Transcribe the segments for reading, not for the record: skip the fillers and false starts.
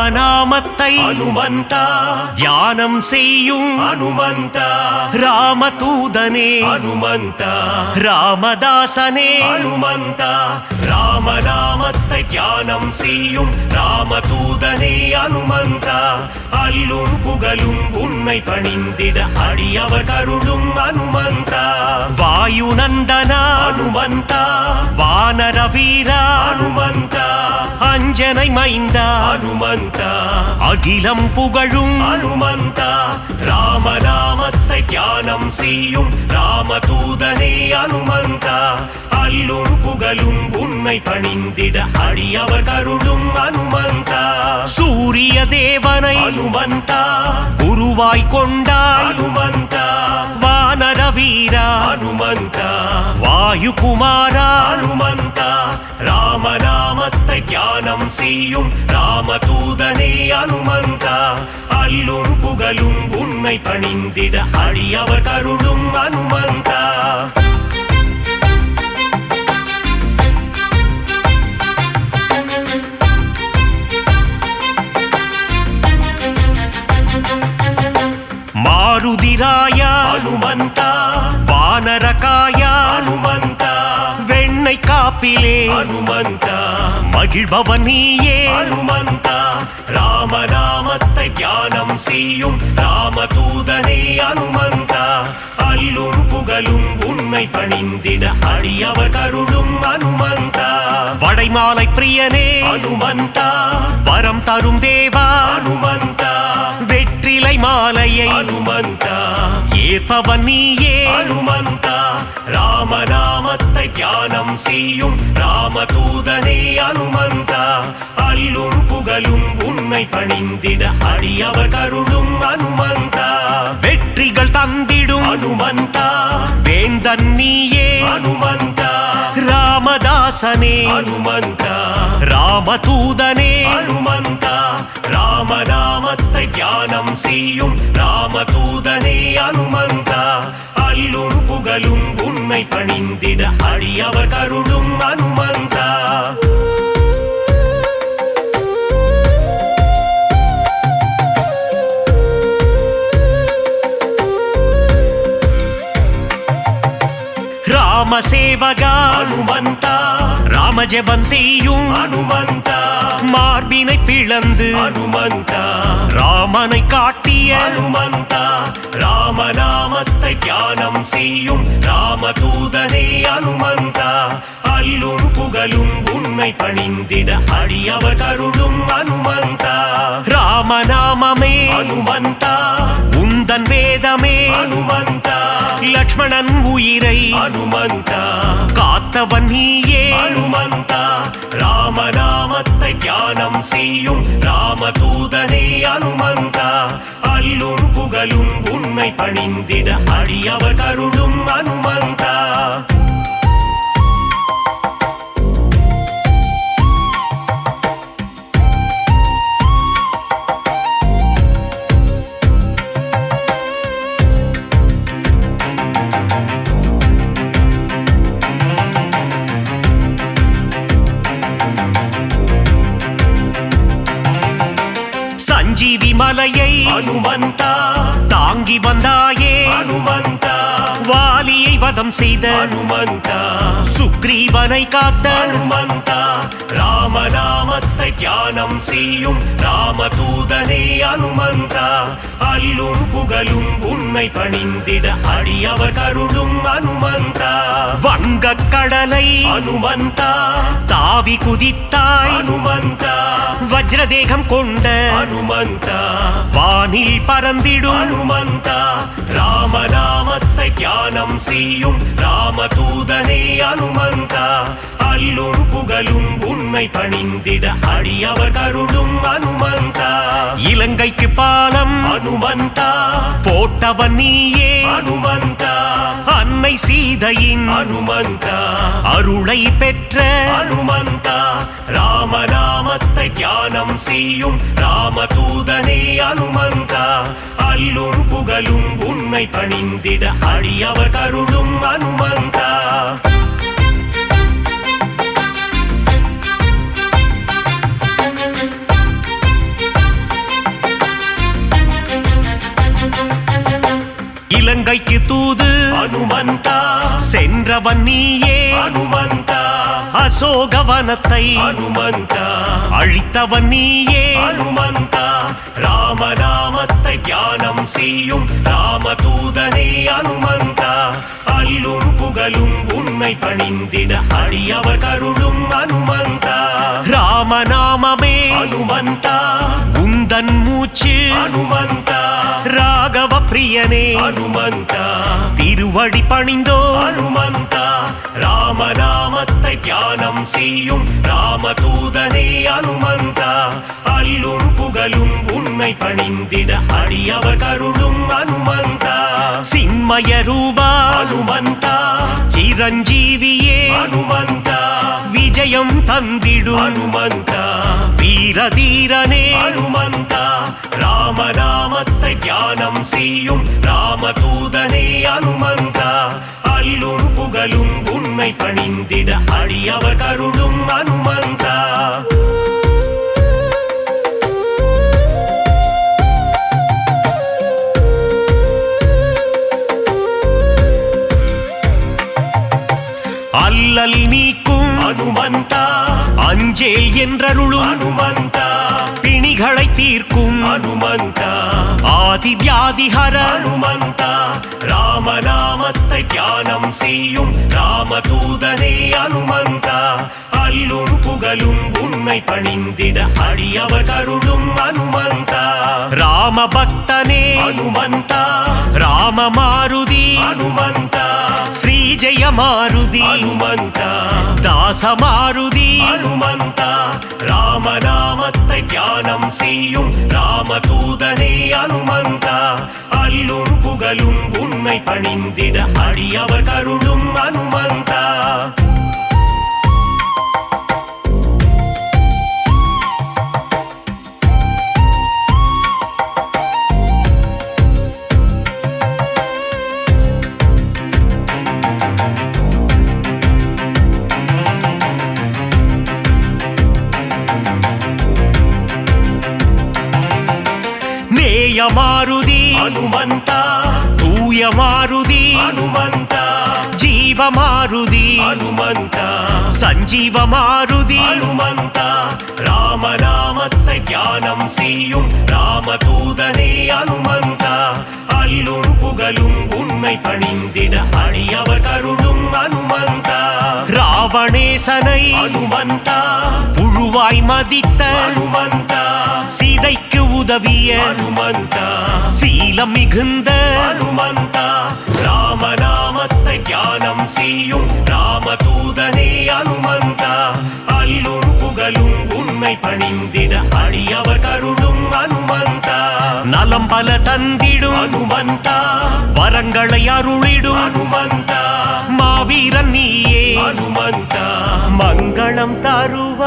ராமநாமத்தை அனுமந்தா தியானம் செய்யும் அனுமந்தா ராமதூதனே அனுமந்தா ராமதாசனே அனுமந்தா ராமநாமத்தை தியானம் செய்யும் ராமதூதனே அனுமந்தா அல்லும் புகழும் உன்னை பணிந்திட அடியவர் கருளும் அனுமந்தா வாயுநந்தனா அனுமந்தா வானர வீரா அனுமந்தா அஞ்சனை மைந்தா அனுமந்தா அகிலம் புகழும் அனுமந்தா ராமநாமத்தை தியானம் செய்யும் ராமதூதனே அனுமந்தா அல்லும் புகழும் உன்னை பணிந்திட அடியவர் கருளும் அனுமந்தா சூரிய தேவனை அனுமந்தா குருவாய் கொண்டாய் அனுமந்தா வானர வீரா அனுமந்தா வாயுகுமாரா அனுமந்தா ராமநாமத்தை தியானம் செய்யும் ராமதூதனே அனுமந்தா அல்லும் புகழும் உன்னை பணிந்திட அடியவர் கருளும் அனுமந்தா மாருதிராய அனுமந்தா வானரகாய அனுமந்தா வெண்ணை காப்பிலே அனுமந்தா மகிழ்பவன் நீயே அனுமந்தா ராமநாமத்தை தியானம் செய்யும் ராமதூதனே அனுமந்தா அல்லும் புகழும் உன்னை பணிந்திட அடியவர் கருளும் அனுமந்தா வடைமாலை பிரியனே அனுமந்தா வரம் தரும் தேவா அனுமந்தா வெற்றிலை மாலையை அனுமந்தா ஏற்பவன் நீயே அனுமந்தா ராமநாமத்தை தியானம் செய்யும் ராமதூதனே அனுமந்தா அல்லும் புகழும் உன்னை பணிந்திட அடியவர் கருளும் அனுமந்தா வெற்றிகள் தந்திடும் அனுமந்தா வேந்தன் நீயே அனுமந்தா ராமதாசனே அனுமந்தா ராமதூதனே அனுமந்தா ராமநாமத்தை தியானம் செய்யும் ராமதூதனே அனுமந்தா அல்லும் புகழும் உன்னை பணிந்திட அடியவர் கருளும் அனுமந்தா ராமசேவகா அனுமந்தா ராமஜபம் செய்யும் அனுமந்தா மார்பினை பிளந்து அனுமந்தா ராமனை காட்டிய அனுமந்தா ராமநாமத்தை தியானம் செய்யும் ராமதூதனே அனுமந்தா அல்லும் புகழும் உன்னை பணிந்திட அடியவர் கருளும் அனுமந்தா ராமநாமமே அனுமந்தா உந்தன் வேதமே அனுமந்தா லக்ஷ்மணன் உயிரை அனுமந்தா காத்தவன் நீயே அனுமந்தா ராமநாமத்தை தியானம் செய்யும் ராமதூதனே அனுமந்தா அல்லும் புகழும் உன்னை பணிந்திட அடியவர் கருளும் அனுமந்தா சஞ்சீவி மலையை அனுமந்தா தாங்கி வந்தாயே அனுமந்தா வாலியை வதம் செய்த அனுமந்தா சுக்ரீவனை காத்த அனுமந்தா ராமநாமத்தை தியானம் செய்யும் ராமதூதனே அனுமந்தா அல்லும் புகழும் உன்னை பணிந்திட அடியவர் கருளும் அனுமந்தா வங்கக் கடலை அனுமந்தா தாவி குதித்தாய் அனுமந்தா வஜ்ரதேகம் கொண்ட அனுமந்தா வானில் பறந்திடும் அனுமந்தா ராமநாமத்தை தியானம் செய்யும் ராமதூதனே அனுமந்தா அல்லும் புகழும் உன்னை பணிந்திட அடியவர் கருளும் அனுமந்தா இலங்கைக்கு பாலம் அனுமந்தா போட்டவன் நீயே அனுமந்தா அன்னை சீதையின் அனுமந்தா அருளை பெற்ற அனுமந்தா ராமநாமத்தை தியானம் செய்யும் ராமதூதனே அனுமந்தா அல்லும் புகழும் உன்னை பணிந்திட அடியவர் கருளும் அனுமந்தா அனுமந்தா சென்றவன் நீயே அனுமந்தா அசோகவனத்தை அனுமந்தா அழித்தவன் நீயே அனுமந்தா ராமநாமத்தை தியானம் செய்யும் ராமதூதனே அனுமந்தா அல்லும் புகழும் உன்னை பணிந்திட அடியவர் கருளும் அனுமந்தா ராமநாமமே அனுமந்தா உந்தன் மூச்சு அனுமந்தா ராகவ பிரியனே அனுமந்தா திருவடி பணிந்தோ அனுமந்தா ராமநாமத்தை தியானம் செய்யும் ராமதூதனே அனுமந்தா அல்லும் புகழும் உன்னை பணிந்திட அடியவர் கருளும் அனுமந்தா சின்மய ரூபா அனுமந்தா சிரஞ்சீவியே அனுமந்தா விஜயம் தந்திடு அனுமந்தா வீரதீரனே அனுமந்தா ராமநாமத்தை தியானம் செய்யும் ராமதூதனே அனுமந்தா அல்லும் புகழும் உன்னை பணிந்திட அடியவர் கருளும் அனுமந்தா அல்லல் நீக்கும் அனுமந்தா அஞ்சேல் என்றருளும் அனுமந்தா பிணிகளை தீர்க்கும் அனுமந்தா ஆதி வியாதிஹர அனுமந்தா ராமநாமத்தை தியானம் செய்யும் ராமதூதனே அனுமந்தா அல்லும் புகழும் உன்னை பணிந்திட அடியவர் கருளும் அனுமந்தா ராம பக்தனே அனுமந்தா ராம மாருதி அனுமந்தா ஸ்ரீ ஜெய மாருதி அனுமந்தா தாச மாருதி அனுமந்தா ராமநாமத்தை தியானம் செய்யும் ராமதூதனே அனுமந்தா அல்லும் புகழும் உன்னை பணிந்திட அடியவர் கருளும் அனுமந்தா மாருதி அனுமந்தா தூய மாருதி அனுமந்தா ஜீவ மாருதி அனுமந்தா சஞ்சீவ மாருதி அனுமந்தா ராமநாமத்தை தியானம் செய்யும் ராமதூதனே அனுமந்தா அல்லும் புகழும் உன்னை பணிந்திட அடியவர் கருளும் அனுமந்தா ராவணேசனை அனுமந்தா புழுவாய் மதித்த அனுமந்தா சீதைக்கு உதவிய அனுமந்தா சீலம் மிகுந்த அனுமந்தா ராமநாமத்தை தியானம் செய்யும் ராமதூதனே அனுமந்தா அல்லும் புகழும் உன்னை பணிந்திட அடியவர் கருளும் அனுமந்தா நலம் பல தந்திடும் அனுமந்தா வரங்களை அருளிடும் அனுமந்தா மாவீரன் நீயே அனுமந்தா மங்களம் தருவாய்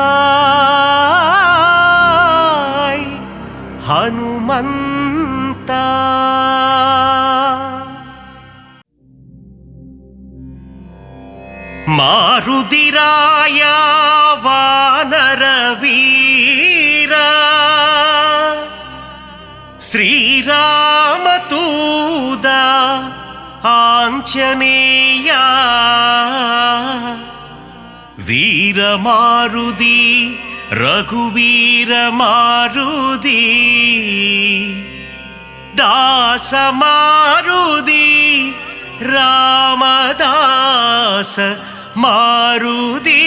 ஹனுமந்தா மாருதிராயா வானர வீரா ஸ்ரீராமதூதா ஆஞ்சநேயா வீரமாருதி ரகுவீர மாருதி தாசமாருதி ராமதாச மாருதி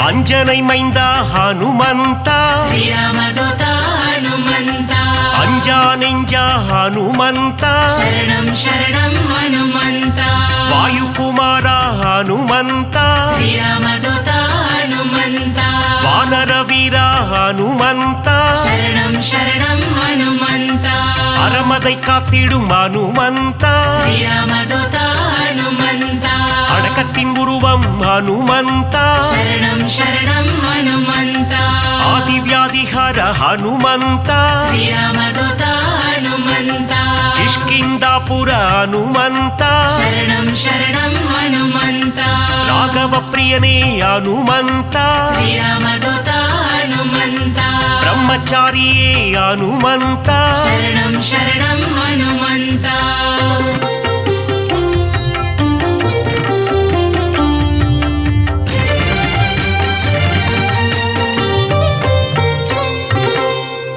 அஞ்சனை மைந்தா ஹனுமந்தா ஸ்ரீராமதூதா ஹனுமந்தா அஞ்சா நெஞ்சா ஹனுமந்தா சரணம் சரணம் ஹனுமந்தா வாயுகுமாரா ஹனுமந்தா ஸ்ரீராமதூதா ஹனுமந்தா வானர வீரா ஹனுமந்தா சரணம் சரணம் ஹனுமந்தா அறமதை காத்திடும் ஹனுமந்தா ஸ்ரீராமதூதா ஹனுமந்தா அடக்க காகத்தின் உருவம் ஹனுமந்தா शरणं शरणं हनुमन्ता ஆதிவியாதிஹர ஹனுமந்தா श्रीरामदूता हनुमन्ता கிஷ்கிந்தாபுர ஹனுமந்தா शरणं शरणं हनुमन्ता ராகவ பிரியனே ஹனுமந்தா श्रीरामदूता हनुमन्ता பிரம்மச்சாரியே ஹனுமந்தா शरणं शरणं हनुमन्ता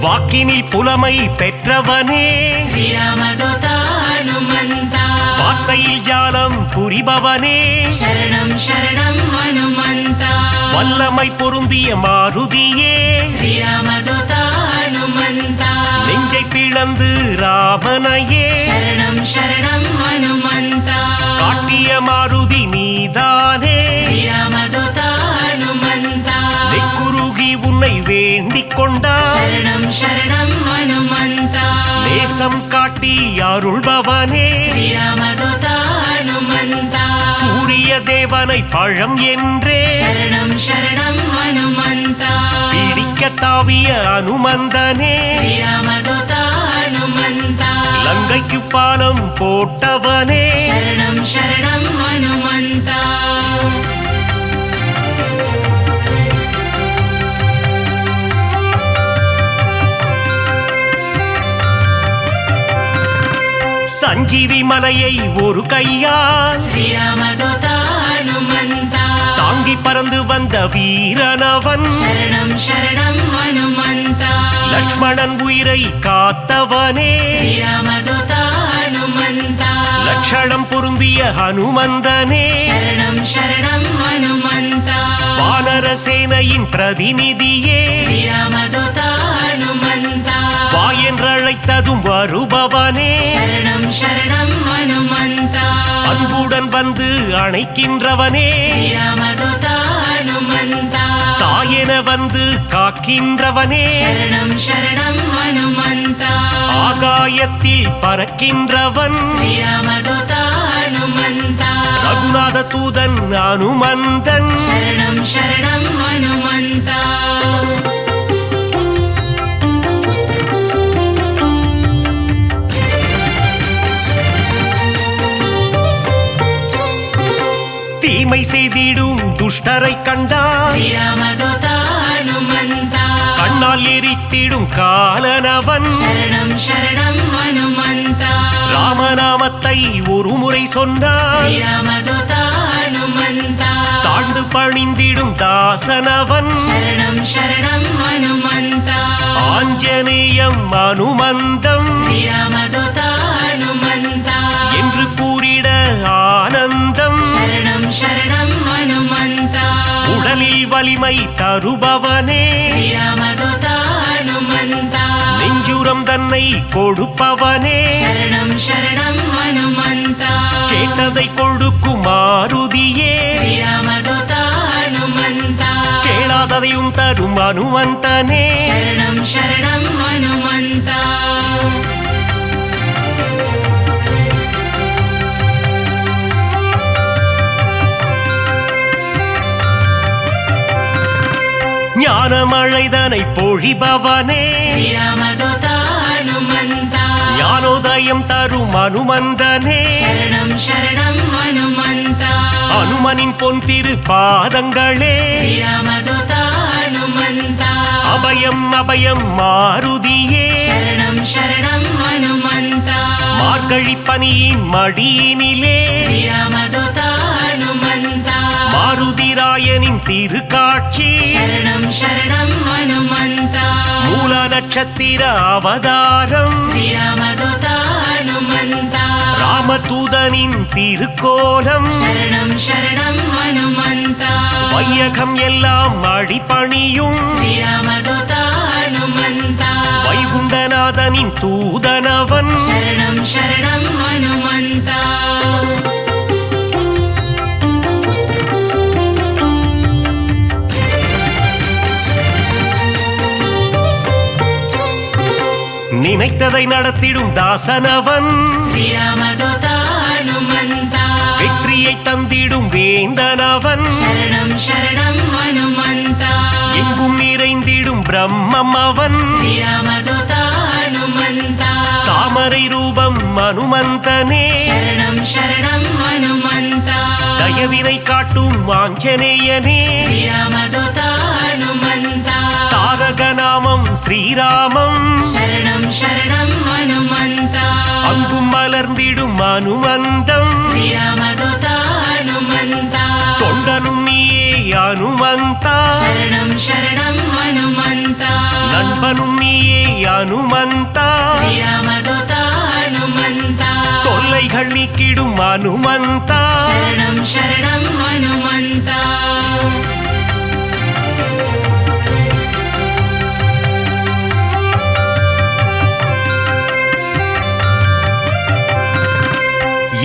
வாக்கினில் புலமை பெற்றவனே श्रीरामदूता हनुमन्ता வார்த்தையில் ஜாலம் புரிபவனே शरणं शरणं हनुमन्ता வல்லமை பொருந்திய மாருதியே श्रीरामदूता हनुमन्ता நெஞ்சை பிளந்து ராமனையே शरणं शरणं हनुमन्ता காட்டிய மாருதி நீதானே श्रीरामदूता हनुमन्ता நெக்குருகி உன்னை வேண்டிக் கொண்டார் शरणं शरणं हनुमन्ता நேசம் காட்டி அருள்பவனே श्रीरामदूता हनुमन्ता சூரிய தேவனை பழம் என்றே शरणं शरणं हनुमन्ता பிடிக்க தாவிய அனுமந்தனே श्रीरामदूता हनुमन्ता லங்கைக்கு பாலம் போட்டவனே शरणं शरणं हनुमन्ता சஞ்சீவி மலையை ஒரு கையால் श्रीरामदूता हनुमन्ता தாங்கி பறந்து வந்த வீரனவன் शरणं शरणं हनुमन्ता லக்ஷ்மணன் உயிரை காத்தவனே श्रीरामदूता हनुमन्ता லட்சணம் பொருந்திய ஹனுமந்தனே शरणं शरणं हनुमन्ता வானர சேனையின் பிரதிநிதியே श्रीरामदूता हनुमन्ता வா என்றழைத்ததும் வருபவனே शरणं शरणं हनुमन्ता அன்புடன் வந்து அணைக்கின்றவனே श्रीरामदूता हनुमन्ता தாயென வந்து காக்கின்றவனே शरणं शरणं हनुमन्ता ஆகாயத்தில் பறக்கின்றவன் श्रीरामदूता हनुमन्ता ரகுநாத தூதன் அனுமந்தன் शरणं शरणं हनुमन्ता தீமை செய்திடும் துஷ்டரை கண்டால் श्रीरामदूता हनुमन्ता கண்ணால் எரித்திடும் காலனவன் शरणं शरणं हनुमन्ता ராமநாமத்தை ஒரு முறை சொன்னால் श्रीरामदूता हनुमन्ता தாழ்ந்து பணிந்திடும் தாசனவன் शरणं शरणं हनुमन्ता ஆஞ்சநேயம் அனுமந்தம் श्रीरामदूता हनुमन्ता என்று கூறிட ஆனந்தம் शरणं शरणं हनुमन्ता உடலில் வலிமை தருபவனே श्रीरामदूता हनुमन्ता நெஞ்சுரம் தன்னை கொடுப்பவனே शरणं शरणं हनुमन्ता கேட்டதை கொடுக்கும் மாருதியே श्रीरामदूता हनुमन्ता கேளாததையும் தரும் அனுமந்தனே शरणं शरणं हनुमन्ता ஞானமழைதனை பொழிபவனே श्रीरामदूता हनुमन्ता ஞானோதயம் தரும் அனுமந்தனே शरणं शरणं हनुमन्ता அனுமனின் பொன் திரு பாதங்களே श्रीरामदूता हनुमन्ता அபயம் அபயம் மாருதியே शरणं शरणं हनुमन्ता மார்கழி பனியின் மடியினிலே श्रीरामदूता हनुमन्ता மாருதிராயனின் திருக்காட்சி शरणं शरणं हनुमन्ता மூல நட்சத்திர அவதாரம் श्रीरामदूता हनुमन्ता ராமதூதனின் திருக்கோலம் शरणं शरणं हनुमन्ता வையகம் எல்லாம் அடிபணியும் श्रीरामदूता हनुमन्ता வைகுண்டநாதனின் தூதனவன் शरणं शरणं हनुमन्ता நினைத்ததை நடத்திடும் தாசனவன் श्रीरामदूता हनुमन्ता வெற்றி வெற்றியை தந்திடும் வேந்தனவன் शरणं शरणं हनुमन्ता எங்கும் நிறைந்திடும் பிரம்மம் அவன் श्रीरामदूता हनुमन्ता தாமரை ரூபம் அனுமந்தனே शरणं शरणं हनुमन्ता தயவினை காட்டும் ஆஞ்சநேயனே श्रीरामदूता हनुमन्ता தாரக நாமம் ஸ்ரீராமம் शरणं शरणं हनुमन्ता அங்கும் மலர்ந்திடும் அனுமந்தம் श्रीरामदूता हनुमन्ता தொண்டனும் நீயே அனுமந்தா शरणं शरणं हनुमन्ता நண்பனும் நீயே அனுமந்தா श्रीरामदूता हनुमन्ता தொல்லைகள் நீக்கிடும் அனுமந்தா शरणं शरणं हनुमन्ता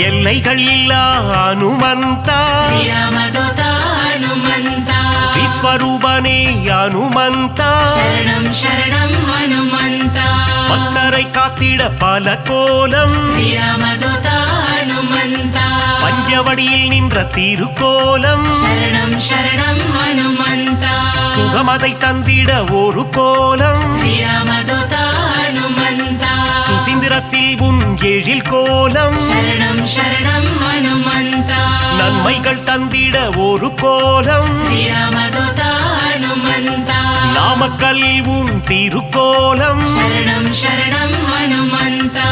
எல்லைகள் இல்லா அனுமந்தா श्रीरामदूता हनुमन्ता விஸ்வரூபனே அனுமந்தா शरणं शरणं हनुमन्ता பக்தரை காத்திட பல கோலம் श्रीरामदूता हनुमन्ता பஞ்சவடியில் நின்ற திருக்கோலம் शरणं शरणं हनुमन्ता சுகமதை தந்திட ஒரு கோலம் श्रीरामदूता हनुमन्ता சுசீந்திரத்தில் உன் எழில் கோலம் शरणं शरणं हनुमन्ता நன்மைகள் தந்திட ஒரு கோலம் श्रीरामदूता हनुमन्ता நாமக்கல்லில் உன் திருக்கோலம் शरणं शरणं हनुमन्ता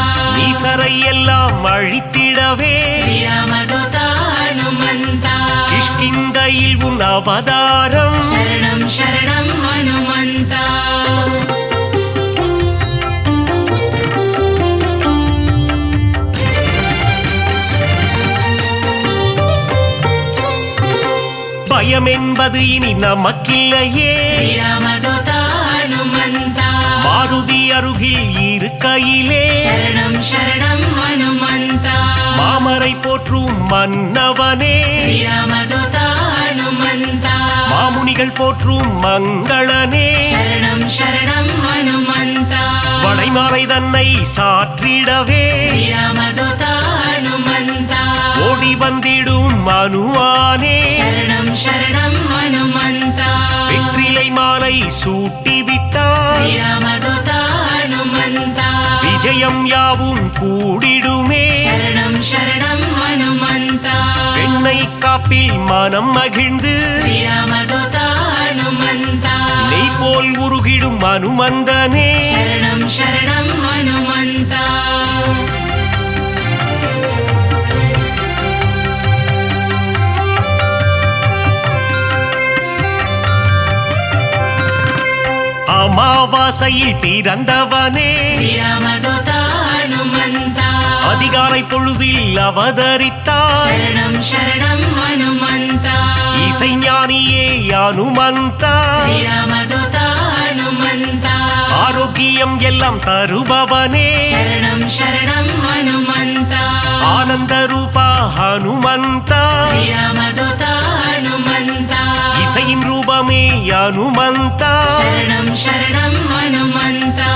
ஈசரை எல்லாம் அழித்திடவே श्रीरामदूता हनुमन्ता கிஷ்கிந்தையில் உன் அவதாரம் शरणं शरणं हनुमन्ता பயம் என்பது இனி நமக்கில்லையே श्रीरामदूता हनुमन्ता மாருதி அருகில் இருக்கையிலே शरणं शरणं हनुमन्ता மாமரை போற்றும் மன்னவனே श्रीरामदूता हनुमन्ता மாமுனிகள் போற்றும் மங்களனே शरणं शरणं हनुमन्ता வளைமாலை தன்னை சாற்றிடவே श्रीरामदूता हनुमन्ता ஓடி வந்திடும் அனுமானே शरणं शरणं हनुमन्ता வெற்றிலை மாலை சூட்டிவிட்டார் श्रीरामदूता हनुमन्ता விஜயம் யாவும் கூடிடுமே शरणं शरणं हनुमन्ता பெண்ணை காப்பில் மனம் மகிழ்ந்து श्रीरामदूता हनुमन्ता நெய் போல் உருகிடும் அனுமந்தனே शरणं शरणं हनुमन्ता அமாவாசையில் பிறந்தவனே श्रीरामदूता हनुमन्ता அதிகாலை பொழுதில் அவதரித்தார் शरणं शरणं हनुमन्ता இசைஞானியே அனுமந்தா श्रीरामदूता हनुमन्ता ஆரோக்கியம் எல்லாம் தருபவனே शरणं शरणं हनुमन्ता ஆனந்த ரூபா ஹனுமந்தா श्रीरामदूता हनुमन्ता இசையின் ரூபமே அனுமந்தா शरणं शरणं हनुमन्ता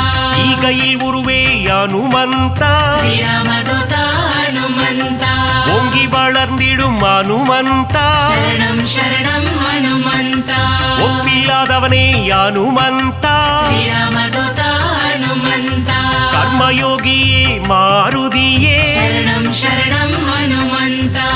ஈகையில் உருவே அனுமந்தா श्रीरामदूता हनुमन्ता ஓங்கி வளர்ந்திடும் அனுமந்தா शरणं शरणं हनुमन्ता ஒப்பில்லாதவனே அனுமந்தா श्रीरामदूता हनुमन्ता கர்மயோகியே மாருதியே शरणं शरणं हनुमन्ता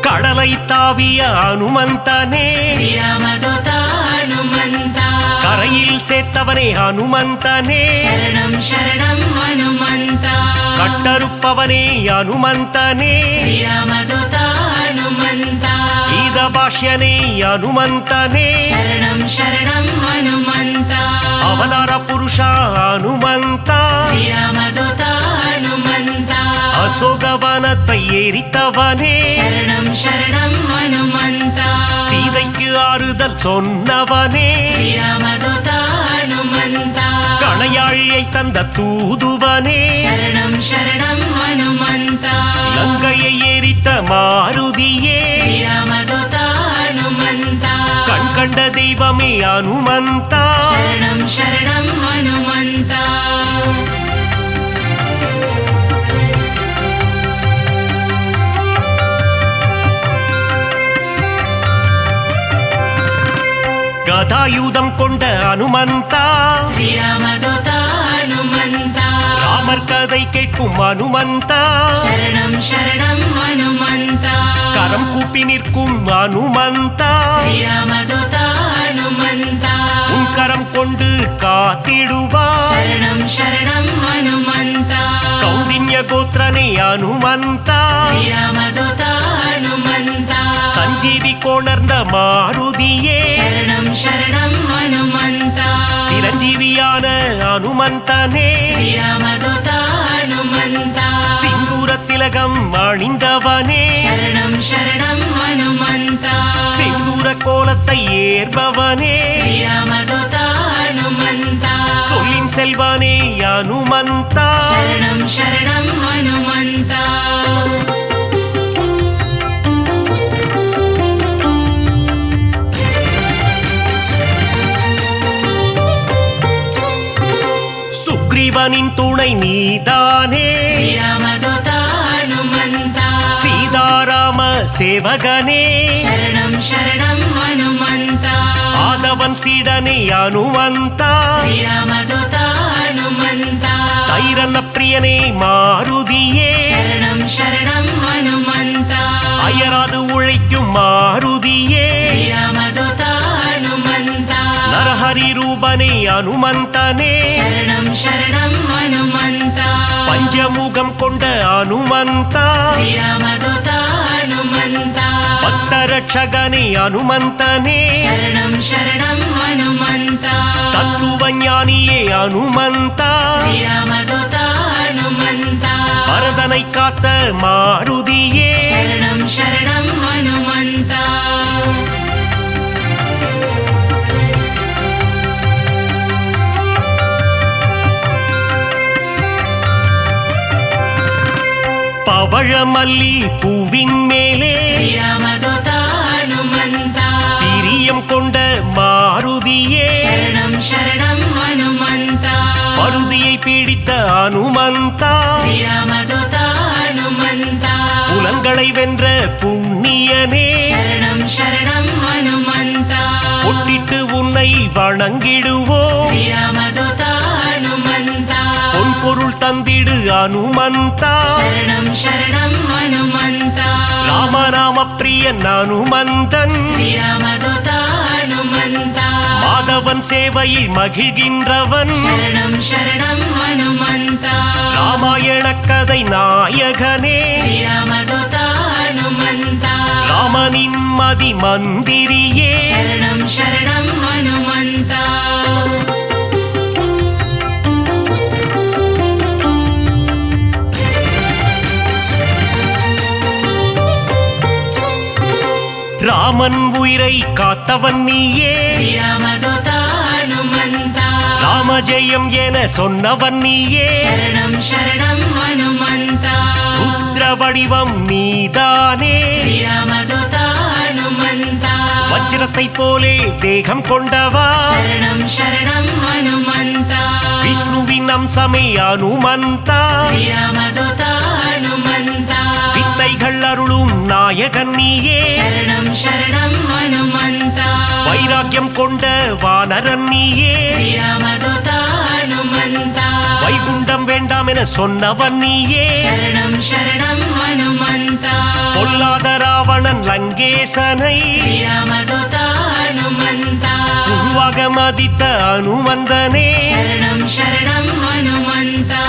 கடலை தாவிய அனுமந்தனே श्रीरामदूता हनुमन्ता கரையில் சேர்த்தவனே அனுமந்தனே शरणं शरणं हनुमन्ता கட்டறுப்பவனே அனுமந்தனே श्रीरामदूता हनुमन्ता கீத பாஷ்யனே அனுமந்தனே शरणं शरणं हनुमन्ता அவதார புருஷா அனுமந்தா श्रीरामदूता हनुमन्ता அசோகவனத்தை எரித்தவனே शरणं शरणं हनुमन्ता சீதைக்கு ஆறுதல் சொன்னவனே श्रीरामदूता हनुमन्ता கணையாழியை தந்த தூதுவனே शरणं शरणं हनुमन्ता லங்கையை எரித்த மாருதியே श्रीरामदूता हनुमन्ता கண்கண்ட கொண்ட தெய்வமே அனுமந்தா शरणं शरणं हनुमन्ता கதாயுதம் கொண்ட அனுமந்தா श्रीरामदूता हनुमन्ता ராமர் கதை கேட்கும் அனுமந்தா शरणं शरणं हनुमन्ता கரம் கூப்பி நிற்கும் அனுமந்தா श्रीरामदूता हनुमन्ता உன் கரம் கொண்டு காத்திடுவார் शरणं शरणं हनुमन्ता கௌண்டின்ய கோத்திரனே அனுமந்தா श्रीरामदूता हनुमन्ता சஞ்சீவி கோணர்ந்த மாருதியே शरणं शरणं हनुमन्ता சிரஞ்சீவியான அனுமந்தனே श्रीरामदूता हनुमन्ता சிந்தூர திலகம் அணிந்தவனே शरणं शरणं हनुमन्ता செந்தூர கோலத்தை ஏற்பவனே श्रीरामदूता हनुमन्ता சொல்லின் செல்வனே அனுமந்தா शरणं शरणं हनुमन्ता சுக்ரீவனின் துணை நீதானே श्रीरामदूता हनुमन्ता சீதாராம சேவகனே शरणं शरणं हनुमन्ता ஆதவன் சீடனே அனுமந்தா श्रीरामदूता हनुमन्ता தைரன பிரியனே மாருதியே शरणं शरणं हनुमन्ता அயராது உழைக்கும் மாருதியே श्रीरामदूता हनुमन्ता நரஹரி ரூபனே அனுமந்தனே शरणं शरणं हनुमन्ता பஞ்சமுகம் கொண்ட அனுமந்தா श्रीरामदूता हनुमन्ता பக்தரட்சகனே அனுமந்தனே शरणं शरणं हनुमन्ता தத்துவஞானியே அனுமந்தா श्रीरामदूता हनुमन्ता பரதனை காத்த மாருதியே शरणं शरणं हनुमन्ता பவழமல்லி பூவின் மேலே श्रीरामदूता हनुमन्ता பிரியம் கொண்ட மாருதியே शरणं शरणं हनुमन्ता மருதியை பீடித்த அனுமந்தா श्रीरामदूता हनुमन्ता புலன்களை வென்ற புண்ணியனே शरणं शरणं हनुमन्ता பொட்டிட்டு உன்னை வணங்கிடுவோம் श्रीरामदूता हनुमन्ता பொன் பொருள் தந்திடு அனுமந்தா शरणं शरणं हनुमन्ता ராமநாம பிரியன் அனுமந்தன் श्रीरामदूता हनुमन्ता மாதவன் சேவையில் மகிழ்கின்றவன் शरणं शरणं हनुमन्ता ராமாயண கதை நாயகனே श्रीरामदूता हनुमन्ता ராமனின் மதி மந்திரியே शरणं शरणं हनुमन्ता ராமன் உயிரை காத்தவன் நீயே श्रीरामदूता हनुमन्ता ராமஜெயம் என சொன்னவன் நீயே शरणं शरणं हनुमन्ता ருத்ர வடிவம் நீதானே श्रीरामदूता हनुमन्ता வஜ்ரத்தை போலே தேகம் கொண்டவா शरणं शरणं हनुमन्ता விஷ்ணுவின் அம்சமே அனுமந்தா श्रीरामदूता हनुमन्ता வித்தைகள் அருளும் நாயகன் நீயே शरणं शरणं हनुमन्ता வைராக்கியம் கொண்ட வானரன் நீயே श्रीरामदूता हनुमन्ता வைகுண்டம் வேண்டாம் என சொன்னவன் நீயே शरणं शरणं हनुमन्ता பொல்லாத ராவணன் லங்கேசனை श्रीरामदूता हनुमन्ता குருவாக மதித்த அனுமந்தனே शरणं शरणं हनुमन्ता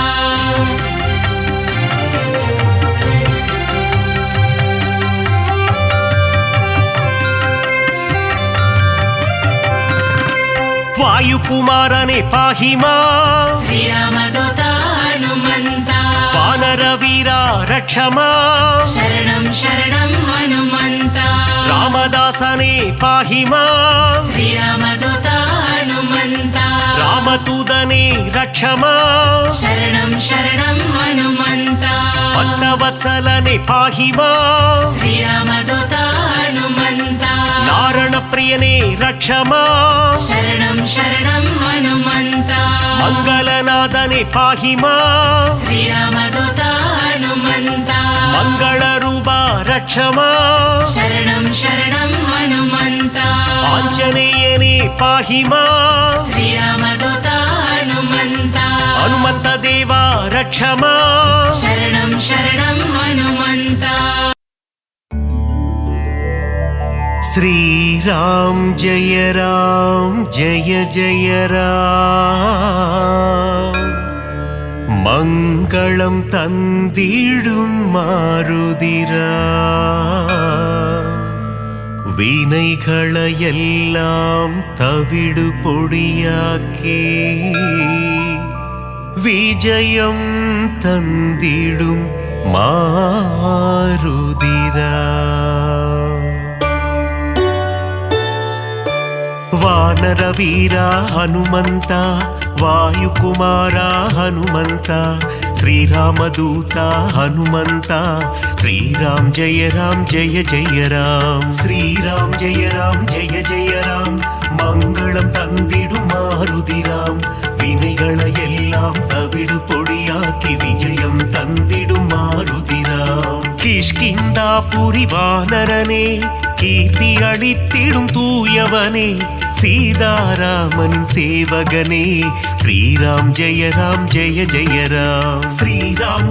வாயுகுமாரனே பாஹிமா श्रीरामदूता हनुमन्ता வானர வீரா ரட்சமா शरणं शरणं हनुमन्ता ராமதாசனே பாஹிமா श्रीरामदूता हनुमन्ता ராமதூதனே ரட்சமா शरणं शरणं हनुमन्ता பக்தவத்சலனே பாஹிமா श्रीरामदूता हनुमन्ता மாரண பிரியனே ரட்சமா शरणं शरणं हनुमन्त மங்களநாதனே பாஹிமா श्रीरामदूत हनुमन्त மங்கள ரூபா ரட்சமா शरणं शरणं हनुमन्त ஆஞ்சநேயனே பாஹிமா श्रीरामदूत हनुमन्त ஹனுமந்த தேவா ரட்சமா शरणं शरणं हनुमन्त श्रीराम जय जय राम மங்களம் தந்திடும் மாருதிரா வினைகளையெல்லாம் தவிடு பொடியாக்கி விஜயம் தந்திடும் மாருதிரா ವಾನರ ವೀರ ಹನುಮಂತ ವಾಯುಕುಮಾರ ಹನುಮಂತ ಶ್ರೀರಾಮದೂತ ಹನುಮಂತ ಶ್ರೀರಾಮ್ ಜಯ ಜಯ ರಾಮ್ ಶ್ರೀರಾಮ್ ಜಯ ಜಯ ರಾಮ್ ಮಂಗಳಂ ತಂದಿಡು ಮಾರುದಿರಾಮ್ வினைகளை எல்லாம் தவிடு பொடியாக்கி விஜயம் தந்திடும் மாருதிராம் கிஷ்கிந்தா புரி வானரனே கீர்த்தி அளித்திடும் தூயவனே சீதாராமனின் சேவகனே ஸ்ரீராம் ஜெய ஜய ராம் ஸ்ரீராம்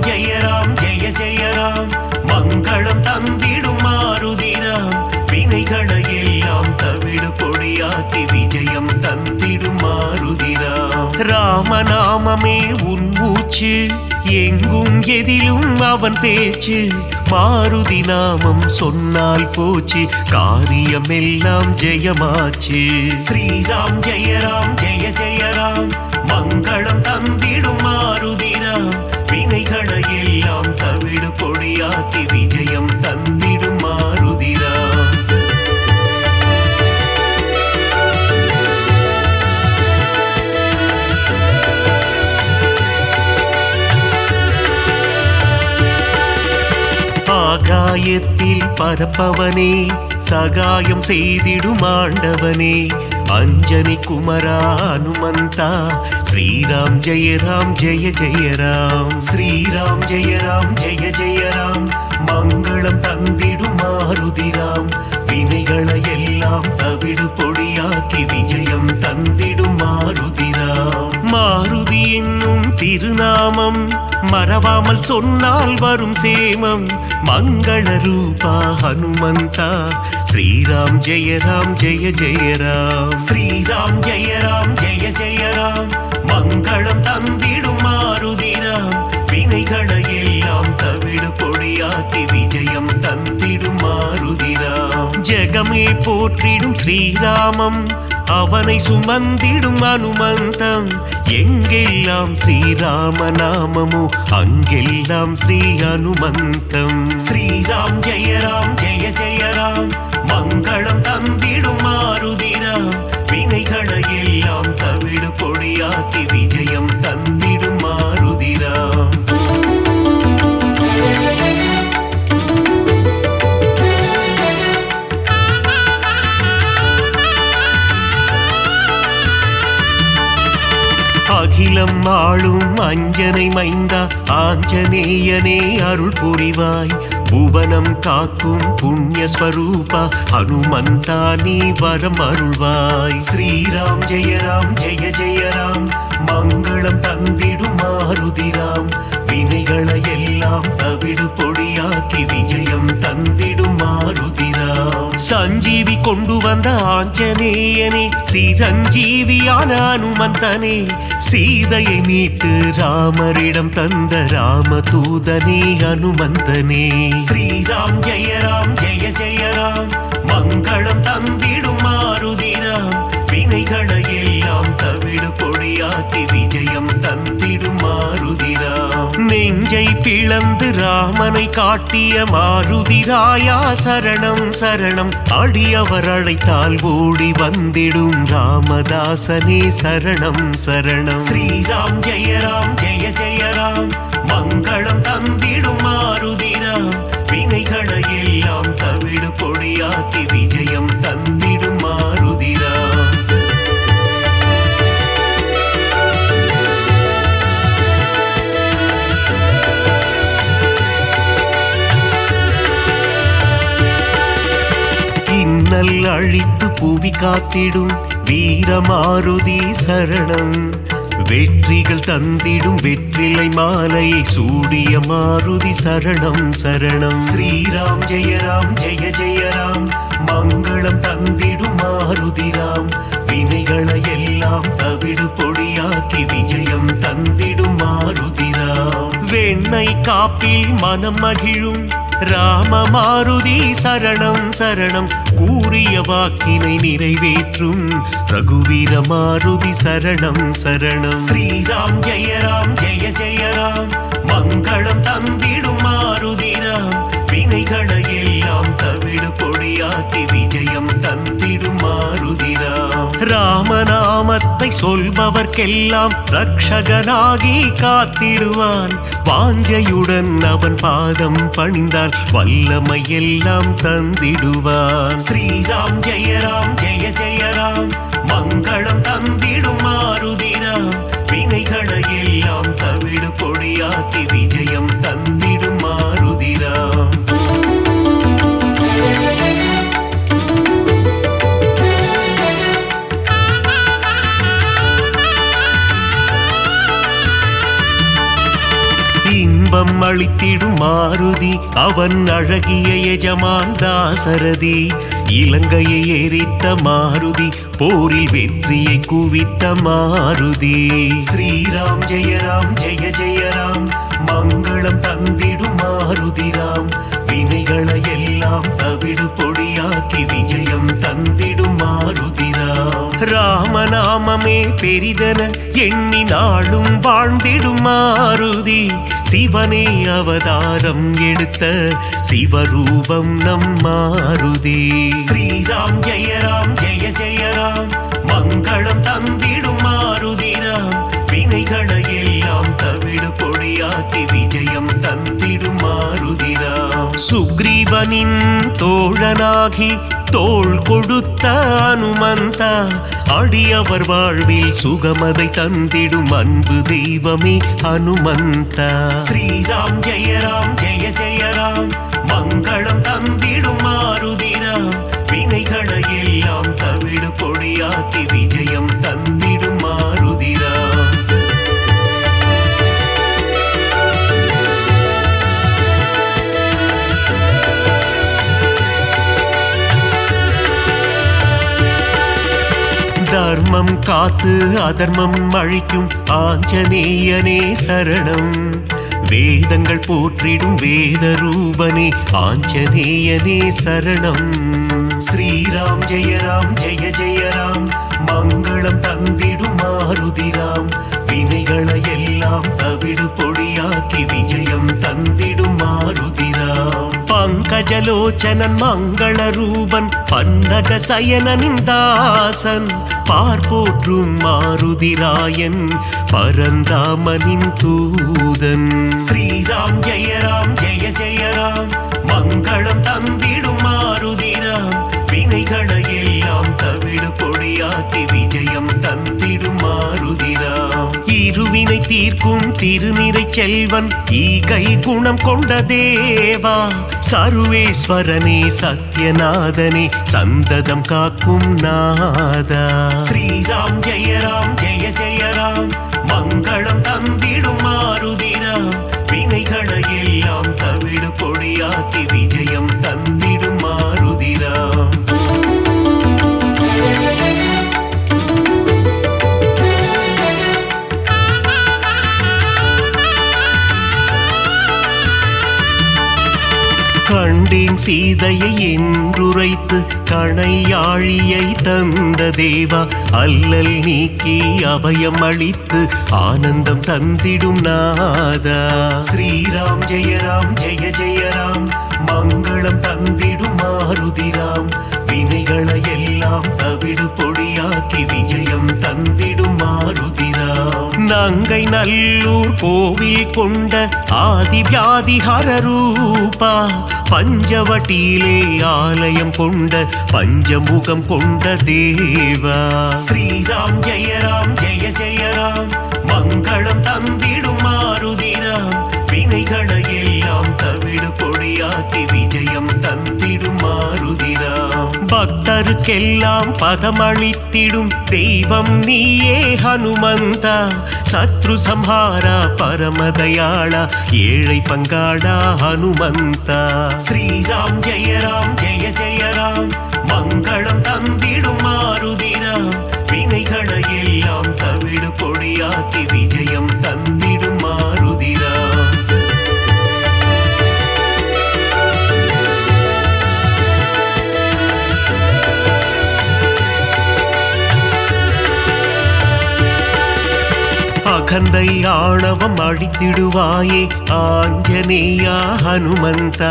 ஜெய ஜய ராம் மங்களம் தந்திடும் மாருதிராம் வினைகளை எல்லாம் தவிடு பொடியாக்கி விஜயம் தந்திடும் மாருதிராம் ராமநாமமே உன் மூச்சு எங்கும் எதிலும் அவன் பேச்சு மாருதி நாமம் சொன்னால் போச்சு காரியம் எல்லாம் ஜெயமாச்சு ஸ்ரீராம் ஜெய ஜய ராம் மங்களம் தந்திடும் மாருதிராம் வினைகளை எல்லாம் தவிடு பொடியாக்கி விஜயம் தந்திடும் மாருதிராம் ஆகாயத்தில் பரப்பவனே சகாயம் செய்திடும் ஆண்டவனே அஞ்சனி குமரா ஹனுமந்தா ஸ்ரீராம் ஜெய ஜய ராம் ஸ்ரீராம் ஜெய ஜய ராம் மங்களம் தந்திடும் மாருதிராம் வினைகளை எல்லாம் தவிடு பொடியாக்கி விஜயம் தந்திடும் மாருதிராம் மாருதி என்னும் திருநாமம் மறவாமல் சொன்னால் வரும் சேமம் மங்கள ரூபா ஹனுமந்தா ஸ்ரீராம் ஜெய ஜய ராம் ஸ்ரீராம் ஜெய ஜய ராம் மங்களம் தந்திடும் மாருதிராம் வினைகளை எல்லாம் தவிடு பொடியாக்கி விஜயம் தந்திடும் மாருதிராம் ஜெகமே போற்றிடும் ஸ்ரீராமம் அவனை சுமந்திடும் அனுமந்தம் எங்கெல்லாம் ஸ்ரீராம நாமமோ அங்கெல்லாம் ஸ்ரீ அனுமந்தம் ஸ்ரீராம் ஜெய ஜய ராம் மங்களம் தந்திடும் மாருதிராம் வினைகளை எல்லாம் தவிடு பொடியாக்கி விஜயம் தந்திடும் மாருதிராம் அகிலம் ஆளும் அஞ்சனை மைந்தா ஆஞ்சநேயனே அருள் புரிவாய் புவனம் காக்கும் புண்ணிய ஸ்வரூபா ஹனுமந்தா நீ வரம் அருள்வாய் ஸ்ரீராம் ஜெய ஜய ராம் மங்களம் தந்திடும் மாருதிராம் வினைகளை எல்லாம் தவிடு பொடியாக்கி விஜயம் தந்திடும் மாருதிராம் சஞ்சீவி கொண்டு வந்த ஆஞ்சநேயனே சிரஞ்சீவியான அனுமந்தனே சீதையை மீட்டு ராமரிடம் தந்த ராமதூதனே அனுமந்தனே ஸ்ரீராம் ஜெய ஜய ராம் மங்களம் தந்திடும் மாருதிராம் வினைகளை எல்லாம் தவிடு பொடியாக்கி விஜயம் தந்திடும் மாருதிராம் நெஞ்சை பிளந்து ராமனை காட்டிய மாருதிராயா சரணம் சரணம் அடியவர் அழைத்தால் ஓடி வந்திடும் ராமதாசனே சரணம் சரணம் ஸ்ரீராம் ஜெய ஜய ராம் மங்களம் தந்திடும் மாருதிராம் வினைகளை எல்லாம் தவிடு பொடியாக்கி விஜயம் தந்தி அல்லல் அழித்து புவி காத்திடும் வீரமாருதி சரணம். வெற்றிகள் தந்திடும் வெற்றிலை மாலையை சூடிய மாருதி சரணம் சரணம். ஸ்ரீராம் ஜெய ராம் ஜெய ஜெய ராம், மங்களம் தந்திடும் மாருதி ராம். வினைகளை எல்லாம் தவிடு பொடியாக்கி விஜயம் தந்திடும் மாருதி ராம். வெண்ணெய் காப்பில் மனம் மகிழும் ராம மாருதி சரணம் சரணம். கூறிய வாக்கினை நிறைவேற்றும் ரகுவீர மாருதி சரணம் சரணம். ஸ்ரீராம் ஜெய ராம் ஜெய ஜெய ராம், மங்களம் தந்திடும் மாருதி ராம். வினைகளை எல்லாம் தவிடு பொடியாக்கி விஜயம் தந்திடும் மாருதி ராம். ராமநாமத்தை சொல்பவர்க்கெல்லாம் ரக்ஷகனாகி காத்திடுவான். வாஞ்சையுடன் அவன் பாதம் பணிந்தால் வல்லமை எல்லாம் தந்திடுவான். ஸ்ரீராம் ஜெய ராம் ஜெய ஜெய ராம், மங்களம் தந்திடும் மாருதி ராம். வினைகளை எல்லாம் தவிடு பொடியாக்கி விஜயம் தந்திடும் மாருதி ராம். இன்பம் அளித்திடும் மாருதி அவன் அழகிய எஜமான் தாசரதி. இலங்கையை எரித்த மாருதி போரில் வெற்றியை குவித்த மாருதி. ஸ்ரீராம் ஜெய ராம் ஜெய ஜெய ராம், மங்களம் தந்திடும் மாருதி ராம். வினைகளை எல்லாம் தவிடு பொடியாக்கி விஜயம் தந்திடும் மாருதி ராம். ராமநாமமே பெரிதென எண்ணி நாளும் வாழ்ந்திடும் மாருதி. சிவனே அவதாரம் எடுத்த சிவரூபம் நம் மாருதி. ஸ்ரீராம் ஜெய ராம் ஜெய ஜெய ராம், மங்களம் தந்திடும் மாருதி ராம். வினைகளை எல்லாம் தவிடு பொடியாக்கி விஜயம் தந்திடும் மாருதி ராம். சுக்ரீவனின் தோழனாகி தோள் கொடுத்த அனுமந்தா, அடியவர் வாழ்வில் சுகமதை தந்திடும் அன்பு தெய்வமே ஹனுமந்தா. ஸ்ரீராம் ஜெய ராம் ஜெய ஜெய ராம், மங்களம் தந்திடும் மாருதி ராம். வினைகளை எல்லாம் தவிடு பொடியாக்கி விஜயம் தந்திடும் மாருதி ராம். தர்மம் காத்து அதர்மம் அழிக்கும் ஆஞ்சநேயனே சரணம். வேதங்கள் போற்றிடும் வேத ரூபனே ஆஞ்சநேயனே சரணம். ஸ்ரீராம் ஜெய ராம் ஜெய ஜெய ராம், மங்களம் தந்திடும் மாருதி ராம். வினைகளை எல்லாம் தவிடு பொடியாக்கி விஜயம் தந்திடும் மாருதி ராம். பங்கஜலோச்சனன் மங்கள ரூபன் பந்தக சயனனின் தாசன், பார்ப்போற்றும் மாருதிராயன் பரந்தாமனின் தூதன். ஸ்ரீராம் ஜெய ராம் ஜெய ஜெய ராம், மங்களம் தந்திடும் மாருதி ராம். வினைகளை எல்லாம் தவிடு பொடியாக்கி விஜயம் தந்திடும் மாருதி ராம். இருவினை தீர்க்கும் திருநிறை செல்வன் ஈகை குணம் கொண்ட தேவா. சர்வேஸ்வரனே சத்யநாதனே சந்ததம் காக்கும் நாதா. ஸ்ரீராம் ஜெய ராம் ஜெய ஜெய ராம், மங்களம் தந்திடும் மாருதி ராம். வினைகளை எல்லாம் தவிடு பொடியாக்கி விஜயம் தந்திடும் மாருதி ராம். கண்டேன் சீதையை என்றுரைத்து கணையாழியை தந்த தேவா. அல்லல் நீக்கி அபயம் அளித்து ஆனந்தம் தந்திடும் நாதா. ஸ்ரீராம் ஜெய ராம் ஜெய ஜெய ராம், மங்களம் தந்திடும் மாருதி ராம். வினைகளை எல்லாம் தவிடு பொடியாக்கி விஜயம் தந்திடும் மாருதி ராம். நங்கை நல்லூர் கோவில் கொண்ட ஆதி வியாதி ஹரரூபா. பஞ்சவட்டியிலே ஆலயம் கொண்ட பஞ்சமுகம் கொண்ட தேவா. ஸ்ரீராம் ஜெய ராம் ஜெய ஜெய ராம், மங்களம் தந்திடும் மாருதி ராம். வினைகளை எல்லாம் தவிடு பொடியாக்கி விஜயம் தந்திடும் மாருதி ராம். பக்த பக்தருக்கெல்லாம் பதமளித்திடும் தெய்வம் நீயே ஹனுமந்தா. சத்ரு சம்ஹாரா பரமதயாளா ஏழை பங்காளா ஹனுமந்தா. ஸ்ரீராம் ஜெய ராம் ஜெய ஜெய ராம் மங்களம் தந்திடும் மாருதிராம். வினைகளை எல்லாம் தவிடு பொடியாக்கி விஜயம் தந்திடும் மாருதிராம். அகந்தை ஆணவம் அழித்திடுவாயே ஆஞ்சநேயா ஹனுமந்தா.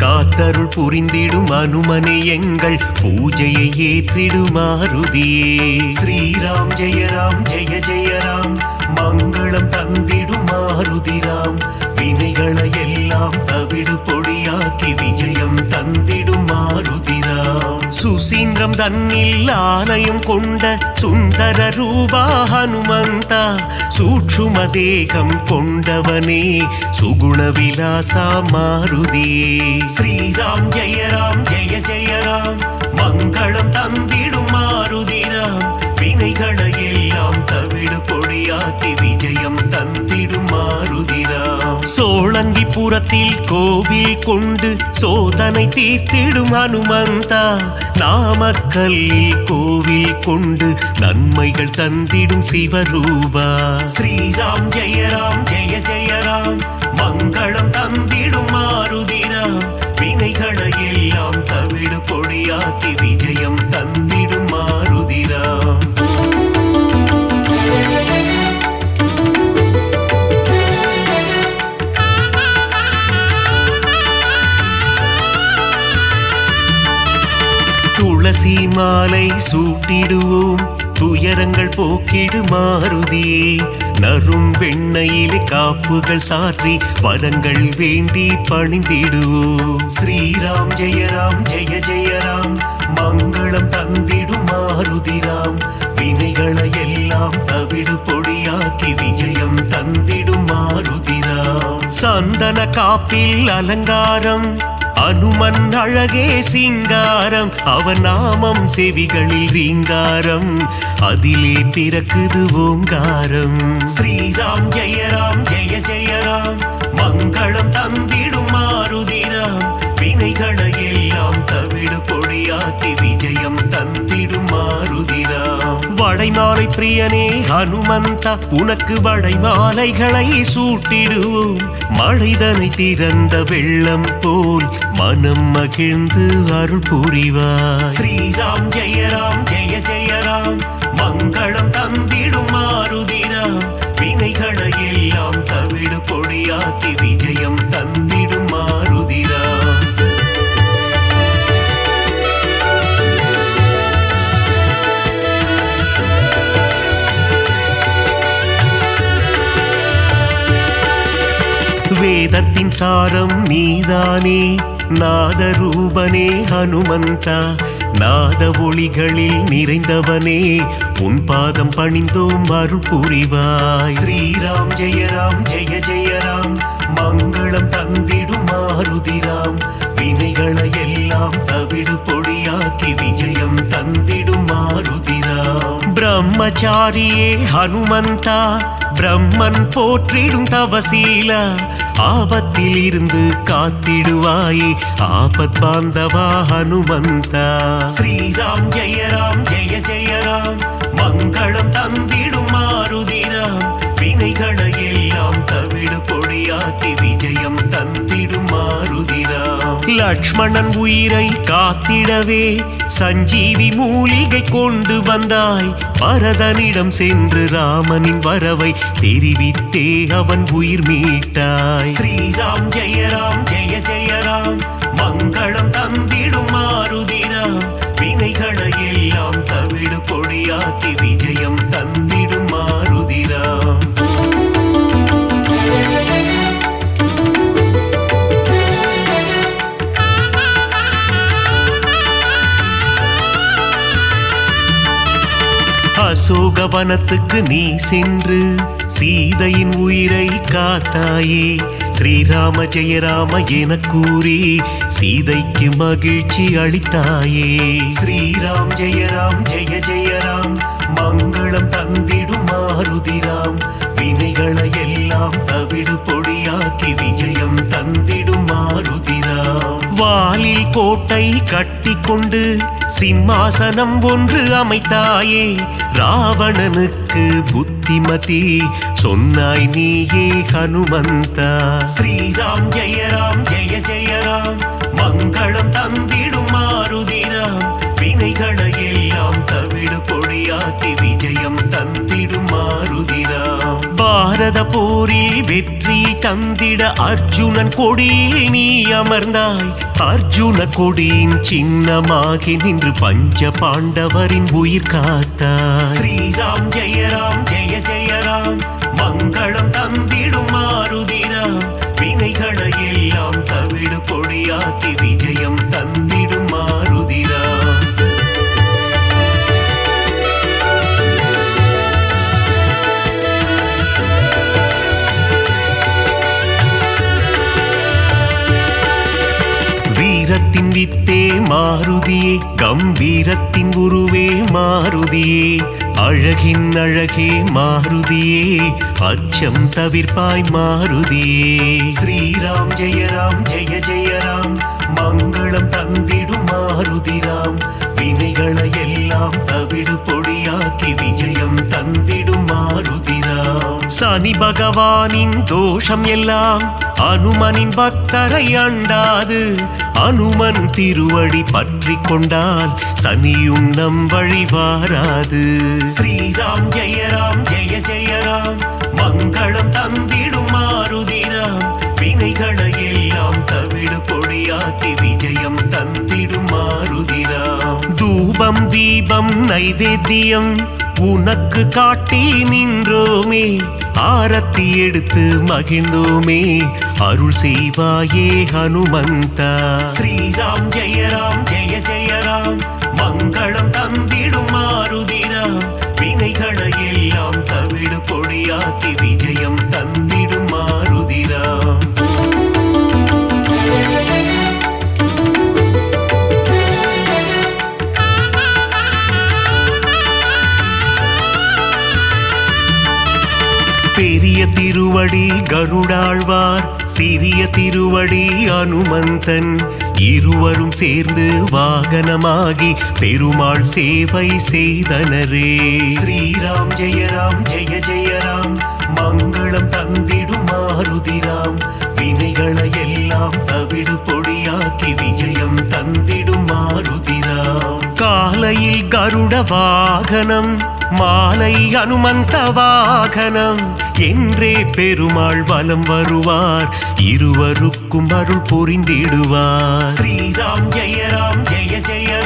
காத்தருள் புரிந்திடும் அனுமனே எங்கள் பூஜையை ஏற்றிடும் மாருதியே. ஸ்ரீராம் ஜெய ராம் ஜெய ஜெய ராம் மங்களம் தந்திடும் மாருதிராம். வினைகளை எல்லாம் தவிடு பொடியாக்கி விஜயம் தந்திடும் மாருதிராம். சுசீந்திரம் தன்னில் ஆலயம் கொண்ட சுந்தர ரூபா ஹனுமந்தா. சூட்சும தேகம் கொண்டவனே சுகுண விலாசா மாருதியே. ஸ்ரீராம் ஜெய ராம் ஜெய ஜெய ராம் மங்களம் தந்திடும் மாருதிராம். வினைகளை எல்லாம் தவிடு பொடியாக்கி விஜயம் தந்திடும் மாருதிராம். சோழங்கிபுரத்தில் கோவில் கொண்டு சோதனை தீர்த்திடும் ஹனுமந்தா. நாமக்கல்லில் கோவில் கொண்டு நன்மைகள் தந்திடும் சிவரூபா. ஸ்ரீராம் ஜெய ராம் ஜெய ஜெய ராம் மங்களம் தந்திடும் மாருதிராம். வினைகளை எல்லாம் தவிடு பொடியாக்கி விஜயம் தந்திடும் மாருதிராம். துளசி மாலை சூட்டிடுவோம் துயரங்கள் போக்கிடு மாருதியே. நரும் வெண்ணையிலே காப்புகள் சாற்றி வரங்கள் வேண்டி பணிந்திடுவோம். ஸ்ரீராம் ஜெய ராம் ஜெய ஜெய ராம் மங்களம் தந்திடும் மாருதிராம். வினைகளை எல்லாம் தவிடு பொடியாக்கி விஜயம் தந்திடும் மாருதிராம். சந்தன காப்பில் அலங்காரம் அனுமன் அழகே சிங்காரம். அவன் நாமம் செவிகளில் ரீங்காரம் அதிலே பிறக்குது ஓங்காரம். ஸ்ரீராம் ஜெய ராம் ஜெய ஜெய ராம் மங்களம் தந்திடும் மாருதிராம். வினைகளை எல்லாம் தவிடு பொடியாக்கி விஜயம் தந்திடும் மாருதிராம். வடைமாலை பிரியனே ஹனுமந்தா உனக்கு வடைமாலைகளை சூட்டிடுவோம். மழைதனை திறந்த வெள்ளம் போல் மனம் மகிழ்ந்து அருள் புரிவார். ஸ்ரீராம் ஜெய ராம் ஜெய ஜெய ராம் மங்களம் தந்திடும் மாருதிராம். வினைகளை எல்லாம் தவிடு பொடியாக்கி விஜயம் தந்திடும் மாருதிராம். வேதத்தின் சாரம் நீதானே நாதரூபனே ஹனுமந்தா. நாத ஒளிகளில் நிறைந்தவனே உன் பாதம் பணிந்தோம் அருள் புரிவாய். ஸ்ரீராம் ஜெய ராம் ஜெய ஜெய ராம் மங்களம் தந்திடும் மாருதிராம். வினைகளை எல்லாம் தவிடு பொடியாக்கி விஜயம் தந்திடும் மாருதிராம். பிரம்மச்சாரியே ஹனுமந்தா பிரம்மன் போற்றிடும் தவசீலா. ஆபத்தில் இருந்து காத்திடுவாயே ஆபத் பாந்தவா ஹனுமந்தா. ஸ்ரீராம் ஜெய ராம் ஜெய ஜெய ராம் மங்களம் தந்திடும் மாருதிராம். வினைகளை எல்லாம் தவிடு பொடியாக்கி விஜயம் தந்திடும் மாருதிராம். லக்ஷ்மணன் உயிரை காத்திடவே சஞ்சீவி மூலிகை கொண்டு வந்தாய். பரதனிடம் சென்று ராமனின் வரவை தெரிவித்தே அவன் உயிர் மீட்டாய். ஸ்ரீராம் ஜெய ராம் ஜெய ஜெய ராம் மங்களம் தந்திடும் மாருதிராம். வினைகளை எல்லாம் தவிடு பொடியாக்கி விஜயம் தந்திடும் மாருதிராம். அசோகவனத்துக்கு நீ சென்று சீதையின் உயிரை காத்தாயே. ஸ்ரீராம ஜெய ராம என கூறி சீதைக்கு மகிழ்ச்சி அளித்தாயே. ஸ்ரீராம் ஜெய ராம் மங்களம் தந்திடும் மாருதிராம், வினைகளை எல்லாம் தவிடு பொடியாக்கி விஜயம் தந்திடும் மாருதிராம். வாலில் கோட்டை கட்டி கொண்டு சிம்மாசனம் ஒன்று அமைத்தாயே, ராவணனுக்கு புத்திமதி சொன்னாய் நீயே ஹனுமந்தா. ஸ்ரீராம் ஜெய ராம் மங்களம் தந்திடும் மாருதிராம், வினைகளை எல்லாம் தவிடு பொடியாக்கி விஜயம் தந்திடும் மாருதிராம். பாரத போரில் வெற்றி தந்திட அர்ஜுனன் கொடியில் நீ அமர்ந்தாய், அர்ஜுன கொடியின் சின்னமாகி நின்று பஞ்ச பாண்டவரின் உயிர் காத்தாய். ஸ்ரீராம் ஜெய ராம் மங்களம் தந்திடும் மாருதிராம், வினைகளை எல்லாம் தவிடு பொடியாக்கி விஜயம் தந்திடும் மாருதிராம். வீரத்தின் வித்தே மாருதியே, கம்பீரத்தின் உருவே மாருதியே, அழகின் அழகே மாருதியே, அச்சம் தவிர்ப்பாய் மாருதியே. ஸ்ரீராம் ஜெய ராம் மங்களம் தந்திடும் மாருதிராம், வினைகளை எல்லாம் தவிடு பொடியாக்கி விஜயம் தந்திடும் மாருதிராம். சனி பகவானின் தோஷம் எல்லாம் அனுமனின் பக்தரை அண்டாது, அனுமன் திருவடி பற்றி கொண்டால் சனியும் நம் வழி வாராது. ஸ்ரீராம் ஜெய ராம் மங்களம் தந்திடும் மாருதிராம், வினைகளை எல்லாம் தவிடு பொடியாக்கி விஜயம் தந்திடும் மாருதிராம். தூபம் தீபம் நைவேத்தியம் உனக்கு காட்டி நின்றோமே, ஆரத்தி எடுத்து மகிழ்ந்தோமே, அருள் செய்வாயே ஹனுமந்தா. ஸ்ரீராம் ஜெய ராம் மங்களம் தந்திடும் மாருதிராம், வினைகளை எல்லாம் தவிடு பொடியாக்கி விஜயம் தந்திடும் மாருதிராம். பெரிய திருவடி கருடாழ்வார், சிறிய திருவடி அனுமந்தன், இருவரும் சேர்ந்து வாகனமாகி பெருமாள் சேவை செய்தனரே. ஸ்ரீராம் ஜெய ராம் மங்களம் தந்திடும் மாருதிராம், வினைகளை எல்லாம் தவிடு பொடியாக்கி விஜயம் தந்திடும் மாருதிராம். காலையில் கருட வாகனம், மாலை அனுமந்த வாகனம் என்றே பெருமாள் வலம் வருவார், இருவருக்கும் அருள் புரிந்திடுவார். ஸ்ரீராம் ஜெய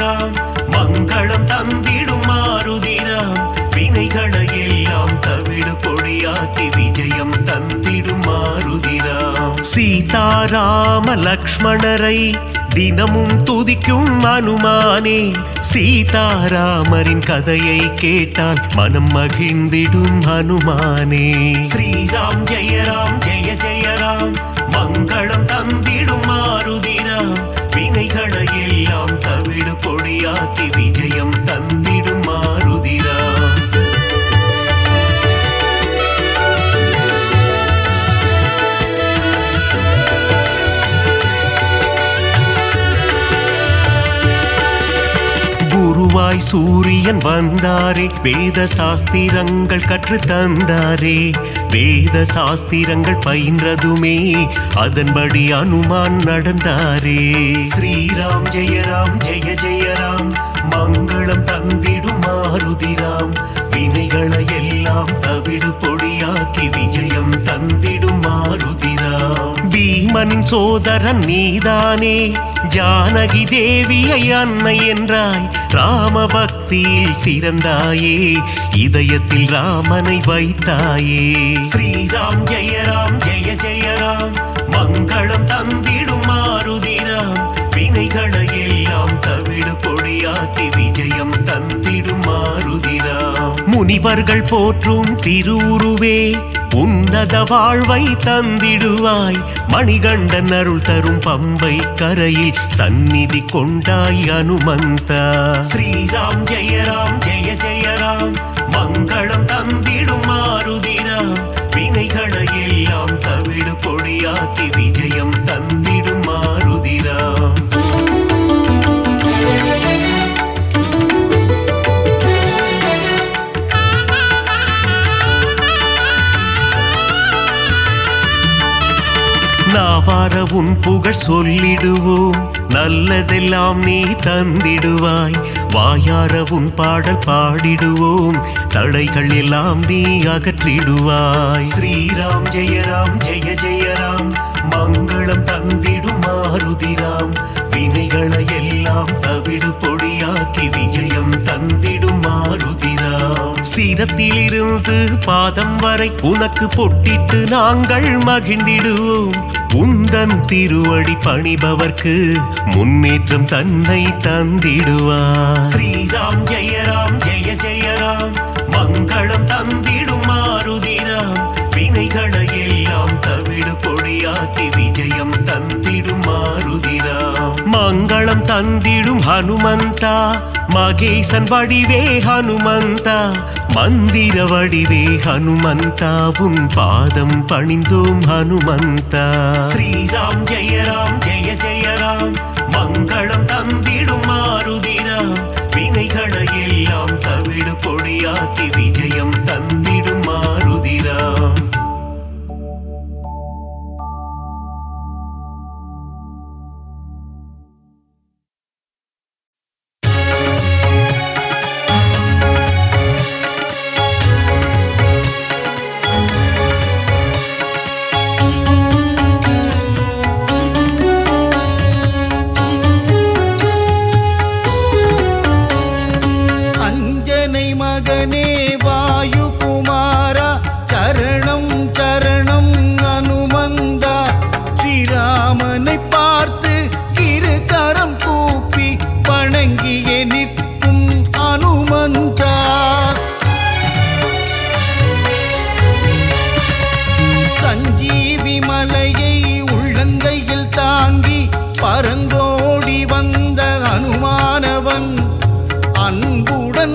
ராம் மங்களம் தந்திடும் மாருதிராம், வினைகளை எல்லாம் தவிடு பொடியாக்கி விஜயம் தந்திடும் மாருதிராம். சீதாராம லக்ஷ்மணரை தினமும் துதிக்கும் அனுமானே, சீதாராமரின் கதையை கேட்டால் மனம் மகிழ்ந்திடும் ஹனுமானே. ஸ்ரீராம் ஜெய ராம் மங்களம் தந்திடும் மாருதிராம், வினைகளை எல்லாம் தவிடு பொடியாக்கி விஜயம் தந்திடும் மாருதிராம். குருவாய் சூரியன் வந்தாரே, வேத சாஸ்திரங்கள் கற்று தந்தாரே, வேத சாஸ்திரங்கள் பயின்றதுமே அதன்படி அனுமான் நடந்தாரே. ஸ்ரீராம் ஜெய ராம் மங்களம் தந்திடும் மாருதிராம், வினைகளை எல்லாம் தவிடு பொடியாக்கி விஜயம் தந்திடும் மாருதிராம். பீமனின் சோதரன் நீதானே, ஜானகி தேவியை அன்னை என்றாய், ராம பக்தியில் சிறந்தாயே, இதயத்தில் ராமனை வைத்தாயே. ஸ்ரீராம் ஜெய ராம் மங்களம் தந்திடும் மாருதிராம், வினைகளை எல்லாம் தவிடு பொடியாக்கி விஜயம் தந்திடும் மாருதிராம். முனிவர்கள் போற்றும் திருவுருவே, உன்னத வாழ்வை தந்திடுவாய். மணிகண்டன் அருள் தரும் பம்பை கரையில் சந்நிதி கொண்டாய் அனுமந்தா. ஸ்ரீராம் ஜெயராம் ஜெய ஜெயராம் மங்களம் தந்திடும் மாருதிராம். வினைகளை எல்லாம் தவிடு பொடியாக்கி விஜயம் தந்திடும் மாருதிராம். நாவார உன் புகழ் சொல்லிடுவோம், நல்லதெல்லாம் நீ தந்திடுவாய். வாயார உன் பாடல் பாடிடுவோம், தடைகள் எல்லாம் நீ அகற்றிடுவாய். ஸ்ரீராம் ஜெயராம் ஜெய ஜெயராம் மங்களம் தந்திடும் மாருதிராம். வினைகளை எல்லாம் தவிடு பொடியாக்கி விஜயம் தந்திடும் மாருதிராம். சிரத்திலிருந்து பாதம் வரை உனக்கு பொட்டிட்டு நாங்கள் மகிழ்ந்திடுவோம். உந்தன் திருவடி பணிபவர்க்கு முன்னேற்றம் தன்னை தந்திடுவார். ஸ்ரீராம் ஜெயராம் ஜெய ஜெயராம் மங்களம் தந்திடும் மாருதிராம். வினைகளை எல்லாம் தவிடு பொடியாக்கி விஜயம் தந்திடும் மாருதிராம். மங்களம் தந்திடும் ஹனுமந்தா, மகேசன் வடிவே ஹனுமந்தா, மந்திர வடிவே ஹனுமந்தா, உன் பாதம் பணிந்தோம் ஹனுமந்தா. ஸ்ரீராம் ஜெயராம் ஜெய ஜெயராம் மங்களம் தந்திடும் மாருதிராம். வினைகளை எல்லாம் தவிடு பொடியாக்கி விஜயம் தந்திடும் மாருதிராம்.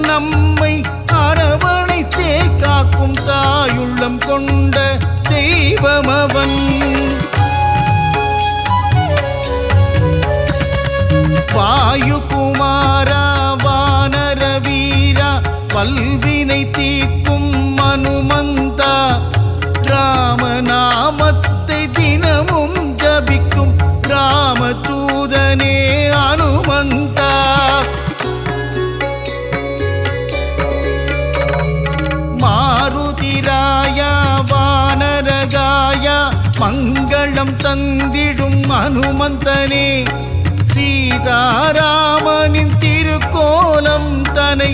நம்மை அரவணைத்தே காக்கும் தாயுள்ளம் கொண்ட தெய்வமவன். வாயுகுமாரா வானர வீரா வல்வினை தீர்க்கும் அனுமந்தா, ராமநாமத்தை தினமும் ஜபிக்கும் ராமதூதனே அனுமந்தா. மாருதிராயா வானரகாயா மங்களம் தந்திடும் அனுமந்தனே, சீதாராமனின் திருக்கோலம் தனை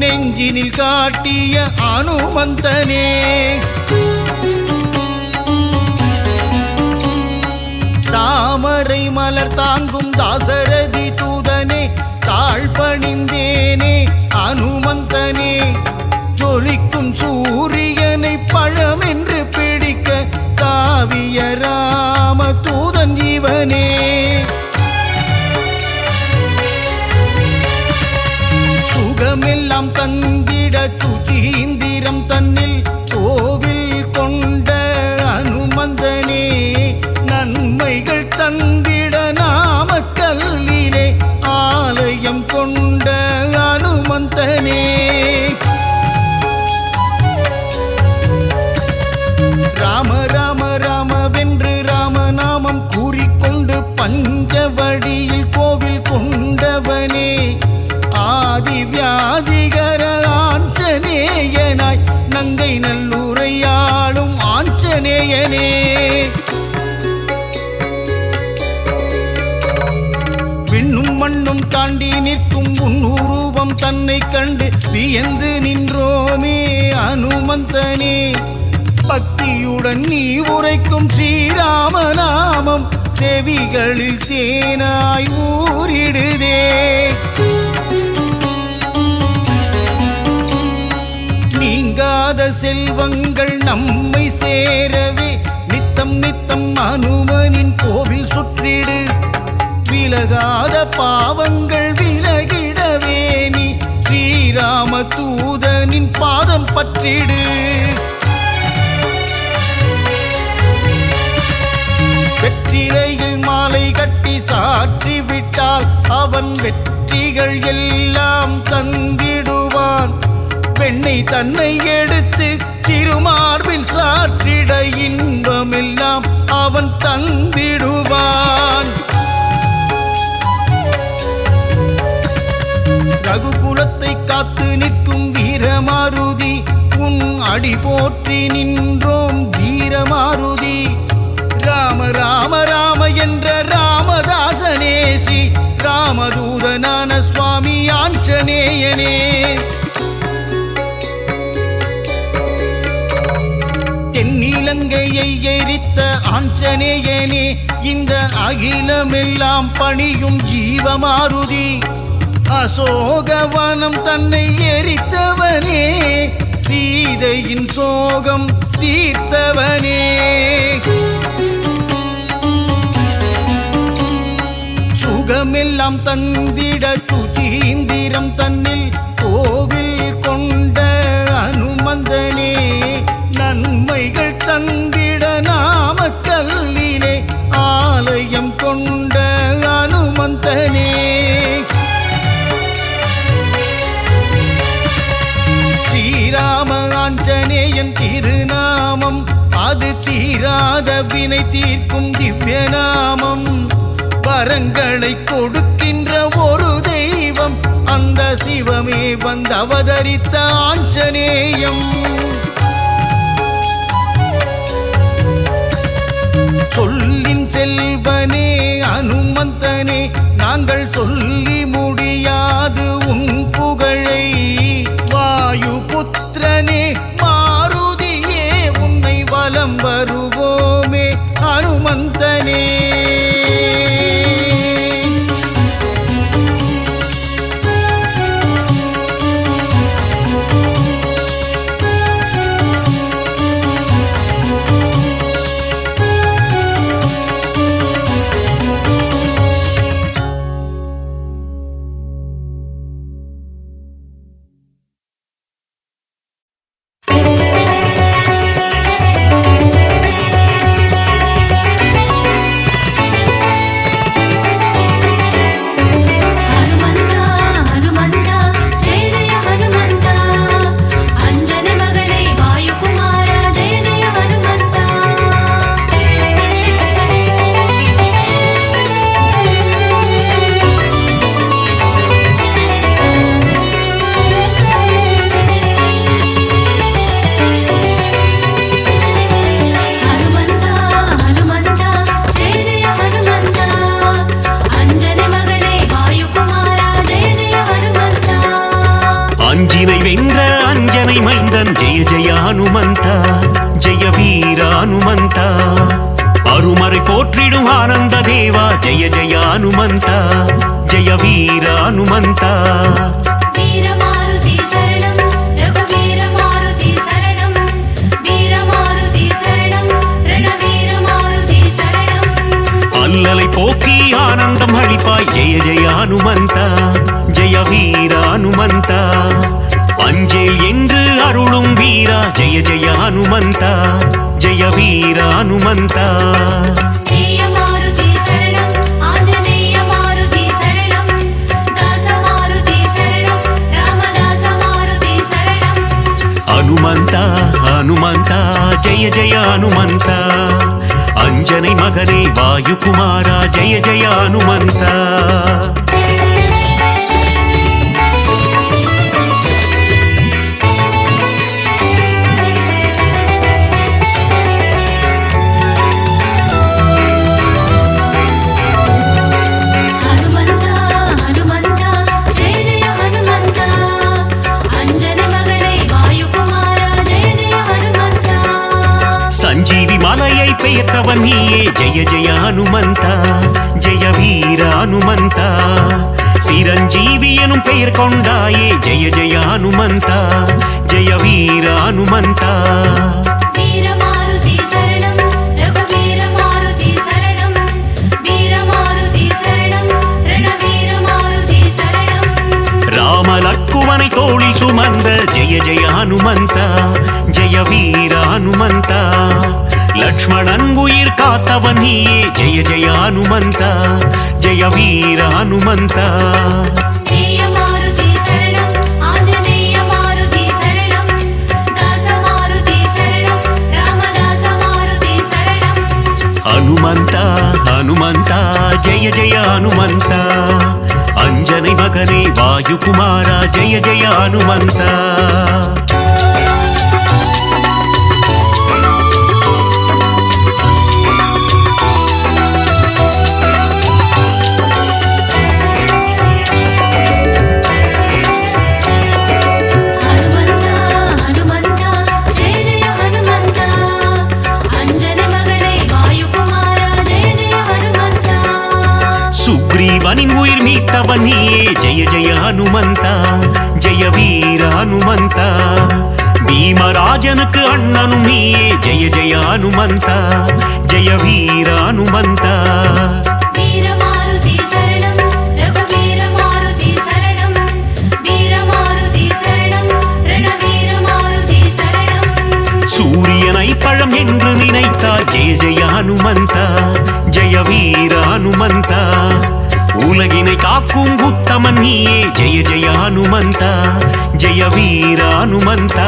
நெஞ்சினில் காட்டிய அனுமந்தனே. தாமரை மலர் தாங்கும் தாசரதி தூதனே, தாழ்பணிந்தேனே அனுமந்தனே. ஜொலிக்கும் சூரியனை பழமென்று பிடிக்க தாவிய ராம தூதன் இவனே. சுகமெல்லாம் தந்திட சுசீந்திரம் தன்னில் கோவில் கொண்ட அனுமந்தனே, நன்மைகள் தந்திட நாமக்கல்லிலே ஆலயம் கொண்ட அனுமந்தனே. ராம ராம ராமவென்று ராமநாமம் கூறிக்கொண்டு பஞ்சவடியில் கோவில் கொண்டவனே, ஆதி வியாதிகர ஆஞ்சநேயனாய் நங்கை நல்லுரையாளும் ஆஞ்சநேயனே. விண்ணும் மண்ணும் தாண்டி நிற்கும் உன்னுருவம் தன்னை கண்டு வியந்து நின்றோமே அனுமந்தனே. பக்தியுடன் நீ உரைக்கும் ஸ்ரீராமநாமம் செவிகளில் தேனாய் ஊறிடுதே. நீங்காத இல்லாத செல்வங்கள் நம்மை சேரவே நித்தம் நித்தம் அனுமனின் கோவில் சுற்றிடு. விலகாத பாவங்கள் விலகிடவே நீ ஸ்ரீராம தூதனின் பாதம் பற்றிடு. வெற்றிலையில் மாலை கட்டி சாற்றி விட்டால் அவன் வெற்றிகள் எல்லாம் தந்திடுவான். பெண்ணை தன்னை எடுத்து திருமார்பில் சாற்றிட இன்பமெல்லாம் அவன் தந்திடுவான். ரகுகுலத்தை காத்து நிற்கும் வீரமாருதி உன் அடி போற்றி நின்றோம் வீரமாருதி. ராம ராம ராம என்ற ராமதாசனே ஸ்ரீ ராமதூதனான சுவாமி ஆஞ்சநேயனே. தென்னிலங்கையை எரித்த ஆஞ்சநேயனே இந்த அகிலமெல்லாம் பணியும் ஜீவமாருதி. அசோகவனம் தன்னை எரித்தவனே சீதையின் சோகம் தீர்த்தவனே. சுகமெல்லாம் தந்திட சுசீந்திரம் தன்னில் கோவில் கொண்ட அனுமந்தனே. நன்மைகள் தந்திட நாமக்கல்லிலே ஆலயம் கொண்ட அனுமந்தனே. ஸ்ரீராம ஆஞ்சநேயன் திருநாமம் அது தீராத வினை தீர்க்கும் திவ்ய நாமம். வரங்களை கொடுக்கின்ற ஒரு தெய்வம் அந்த சிவமே வந்து அவதரித்த ஆஞ்சநேயம். சொல்லின் செல்வனே அனுமந்தனே நாங்கள் சொல்லி முடியாது உன் புகழை. வாயு புத்திரனே மாருதியே உன்னை வலம் வருவோமே அனுமந்தனே. ஹனுமந்தா ஜெய வீர ஹனுமந்தா அருமறை போற்றிடும் ஆனந்த தேவா ஜெய ஜெய ஹனுமந்தா ஜெய வீர ஹனுமந்தா வீரமாருதி சரணம் ரகுவீரமாருதி சரணம் வீரமாருதி சரணம் ரணவீரமாருதி சரணம் அல்லலை போக்கி ஆனந்தம் அளிப்பாய் ஜெய ஜெய ஹனுமந்தா ஜெய வீர ஹனுமந்தா அஞ்சேல் என்று அருளும் வீரா ஜெய ஜெய ஹனுமந்தா ஜெய வீர ஹனுமந்தா ஹனுமந்தா ஹனுமந்தா ஜெய ஜெய ஹனுமந்தா அஞ்சனை மகனே வாயுகுமாரா ஜெய ஜெய ஹனுமந்தா சஞ்சீவி மலையை பெயர்த்தவன் நீயே ஜெய ஜெய ஹனுமந்தா ஜெய வீர ஹனுமந்தா சிரஞ்சீவி எனும் பெயர் கொண்டாயே ஜெய ஜெய ஹனுமந்தா ஜெய வீர ஹனுமந்தா வீரமாருதி சரணம் ரகுவீர மாருதி சரணம் வீரமாருதி சரணம் ரணவீர மாருதி சரணம் ராம லக்குவனை தோளில் சுமந்த ஜெய ஜெய ஹனுமந்தா ஜெய வீர ஹனுமந்தா லக்ஷ்மணன் உயிர் காத்தவன் நீயே ஜெய ஜெய ஹனுமந்தா ஜெய வீர ஹனுமந்தா ஜெய மாருதி சரணம் ஆஞ்சநேய மாருதி சரணம் தாச மாருதி சரணம் ராமதாச மாருதி சரணம் ஹனுமந்தா ஹனுமந்தா ஜெய ஜெய ஹனுமந்தா அஞ்சனை மகனே வாயுகுமாரா ஜெய ஜெய ஹனுமந்தா ஹனுமந்தா ஹனுமந்தா ஜெய ஜெய ஹனுமந்தா அஞ்சனை மகனே வாயுகுமாரா ஜெய ஜெய ஹனுமந்தா சுக்ரீவனின் உயிர் மீட்டவன் நீயே ஜெய ஜெய ஹனுமந்தா ஜெய வீர ஹனுமந்தா பீமராஜனுக்கு அண்ணனும் நீயே ஜெய ஜெய ஹனுமந்தா ஜெய வீர ஹனுமந்தா வீரமாருதி சரணம் ரகுவீர மாருதி சரணம் வீரமாருதி சரணம் ரணவீர மாருதி சரணம் சூரியனை பழம் என்று நினைத்தாய் ஜெய ஜெய ஹனுமந்தா ஜெய வீர ஹனுமந்தா உலகினை காக்கும் உத்தமன் நீயே ஜெய ஜெய ஹனுமந்தா ஜெய வீர ஹனுமந்தா